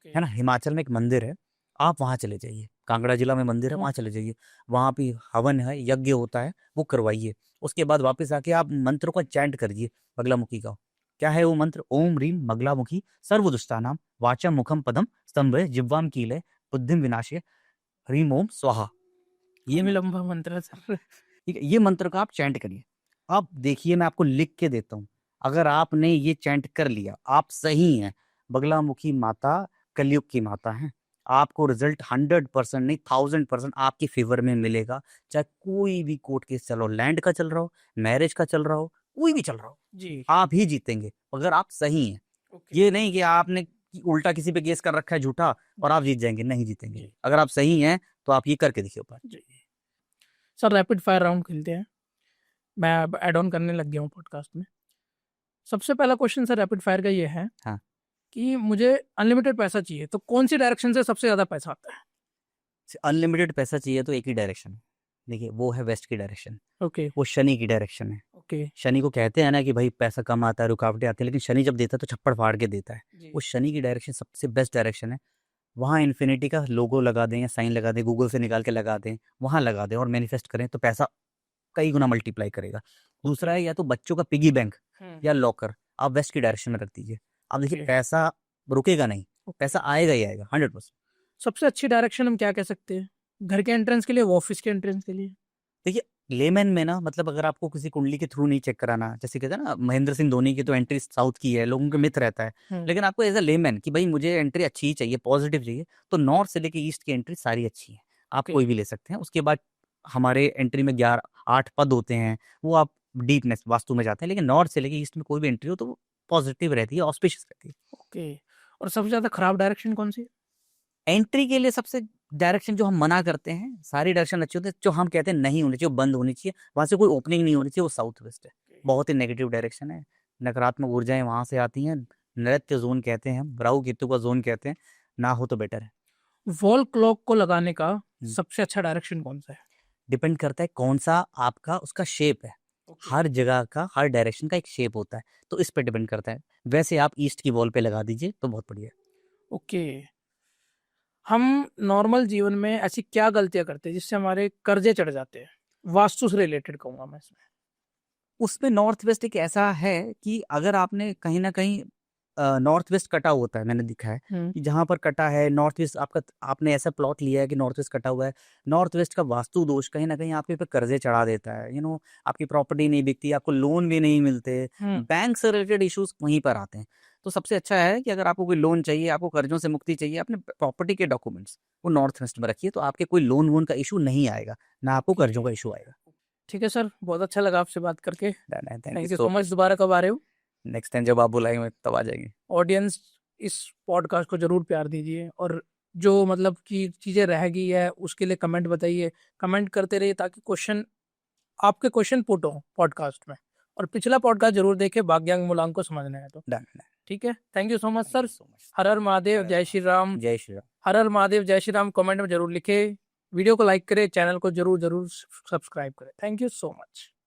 B: है ना, हिमाचल में एक मंदिर है, आप वहां चले जाइए। कांगड़ा जिला में मंदिर है, वहां चले जाइए। वहां पे हवन है, यज्ञ होता है, वो करवाइए। उसके बाद वापस आके आप मंत्र को चैंट करिए बगलामुखी का। क्या है वो मंत्र? ओम रीम बगलामुखी सर्वदुष्टानाम वाचम मुखम पदम स्तंभे जिह्वाम कीले बुद्धिम विनाशे ह्रीम ओम स्वाहा।
A: ये भी लंबा मंत्र है सर।
B: ठीक है, ये मंत्र का आप चैंट करिए। अब देखिए मैं आपको लिख के देता हूँ, अगर आपने ये चैंट कर लिया, आप सही हैं, बगलामुखी माता कलयुग की माता है, आपको रिजल्ट 100% नहीं 1000% आपके फेवर में मिलेगा। चाहे कोई भी कोर्ट केस चल रहा हो, लैंड का चल रहा हो, मैरिज का चल रहा हो, कोई भी चल रहा हो,
A: जी।
B: आप ही जीतेंगे अगर आप सही हैं।
A: ओके।
B: ये नहीं कि आपने उल्टा किसी पे केस कर रखा है झूठा और आप जीत जाएंगे, नहीं जीतेंगे।
A: जी।
B: अगर आप सही हैं तो आप ये करके देखिए ऊपर।
A: जी सर, रैपिड फायर राउंड खेलते हैं। मैं अब ऐड ऑन करने लग गया हूँ पॉडकास्ट में। सबसे पहला क्वेश्चन सर रैपिड फायर का ये है
B: हाँ।
A: कि मुझे अनलिमिटेड पैसा चाहिए, तो कौन सी डायरेक्शन से सबसे ज्यादा पैसा आता है?
B: अनलिमिटेड पैसा चाहिए तो एक ही डायरेक्शन है, देखिए वो है वेस्ट की डायरेक्शन,
A: ओके।
B: वो शनि की डायरेक्शन है।
A: ओके।
B: शनि को कहते हैं ना कि भाई पैसा कम आता है, रुकावटें आती है, लेकिन शनि जब देता है तो छप्पड़ फाड़ के देता है।
A: जी।
B: वो शनि की डायरेक्शन सबसे बेस्ट डायरेक्शन है। वहाँ इन्फिनिटी का लोगो लगा दें या साइन लगा दें, गूगल से निकाल के लगा दें, वहाँ लगा दें और मैनिफेस्ट करें तो पैसा कई गुना मल्टीप्लाई करेगा। दूसरा है या तो बच्चों का पिगी बैंक या लॉकर, आप वेस्ट की डायरेक्शन में रख दीजिए। आप देखिए
A: Okay.
B: पैसा रुकेगा नहीं, पैसा आएगा ही आएगा 100%।
A: सबसे अच्छी डायरेक्शन हम क्या कह सकते हैं, घर के एंट्रेंस के लिए, ऑफिस के एंट्रेंस के लिए?
B: देखिए लेमैन में ना, मतलब अगर आपको किसी कुंडली के थ्रू नहीं चेक कराना, जैसे कहते हैं ना महेंद्र सिंह धोनी की तो एंट्री साउथ की है, लोगों का मिथ रहता है, लेकिन आपको एज अ लेमैन कि भाई मुझे एंट्री अच्छी ही चाहिए, पॉजिटिव चाहिए, तो नॉर्थ से लेके ईस्ट की एंट्री सारी अच्छी है, आप
A: Okay.
B: कोई भी ले सकते हैं। उसके बाद हमारे एंट्री में 11-8 पद होते हैं, वो आप डीपनेस वास्तु में जाते हैं, लेकिन नॉर्थ से लेके ईस्ट में कोई भी एंट्री हो तो वो पॉजिटिव रहती है, ऑस्पिशियस रहती है।
A: ओके। और सबसे ज्यादा खराब डायरेक्शन कौन सी?
B: एंट्री के लिए सबसे डायरेक्शन जो हम मना करते हैं, सारी डायरेक्शन अच्छी होती है, जो हम कहते हैं नहीं होनी चाहिए, वो बंद होनी चाहिए, वहां से कोई ओपनिंग नहीं होनी चाहिए, वो साउथ वेस्ट है। बहुत ही नेगेटिव डायरेक्शन है, नकारात्मक ऊर्जाएं वहां से आती हैं, नृत्य जोन कहते हैं हम, राहु केतु का जोन कहते हैं, ना हो तो बेटर है।
A: वॉल क्लॉक को लगाने का सबसे अच्छा डायरेक्शन कौन सा है?
B: डिपेंड करता है कौन सा आपका उसका शेप है। हर जगह का, हर डायरेक्शन का एक शेप होता है, तो इस पे डिपेंड करता है। वैसे आप ईस्ट की वॉल पे लगा दीजिए तो बहुत बढ़िया है।
A: ओके। हम नॉर्मल जीवन में ऐसी क्या गलतियां करते हैं जिससे हमारे कर्जे चढ़ जाते हैं? वास्तु से रिलेटेड कहूंगा मैं इसमें।
B: उसमें नॉर्थ वेस्ट एक ऐसा है कि अगर आपने कहीं ना कहीं नॉर्थ वेस्ट कटा होता है, मैंने देखा है कि जहां पर कटा है नॉर्थ वेस्ट आपका, आपने ऐसा प्लॉट लिया है कि नॉर्थ वेस्ट कटा हुआ है, नॉर्थ वेस्ट का वास्तु दोष कहीं ना कहीं आपके पे कर्जे चढ़ा देता है। आपकी प्रॉपर्टी नहीं बिकती, आपको लोन भी नहीं मिलते, बैंक से रिलेटेड इश्यूज वहीं पर आते हैं। तो सबसे अच्छा है कि अगर आपको कोई लोन चाहिए, आपको कर्जों से मुक्ति चाहिए, अपने प्रॉपर्टी के डॉक्यूमेंट्स वो नॉर्थ वेस्ट में रखिए, तो आपके कोई लोन वोन का इशू नहीं आएगा, ना आपको कर्जों का इशू आएगा।
A: ठीक है सर, बहुत अच्छा लगा आपसे बात करके।
B: Thank
A: thank
B: you
A: you
B: so
A: so much. दोबारा कब आ रहे हो?
B: नेक्स्ट टाइम जब आप बुलाएंगे तब आ जाएंगे।
A: ऑडियंस इस पॉडकास्ट को जरूर प्यार दीजिए, और जो मतलब कि चीज़ें रह गई है उसके लिए कमेंट बताइए, कमेंट करते रहिए ताकि आपके क्वेश्चन पुट हो पॉडकास्ट में। और पिछला पॉडकास्ट जरूर देखे, भाग्यांग मूलांक को समझना है तो। ठीक है, thank you so much sir. Har Har Mahadev, जय श्री राम।
B: जय श्री राम।
A: हर हर महादेव, जय श्री राम कमेंट में जरूर लिखे। वीडियो को लाइक करें, चैनल को जरूर जरूर सब्सक्राइब करें। Thank you so much.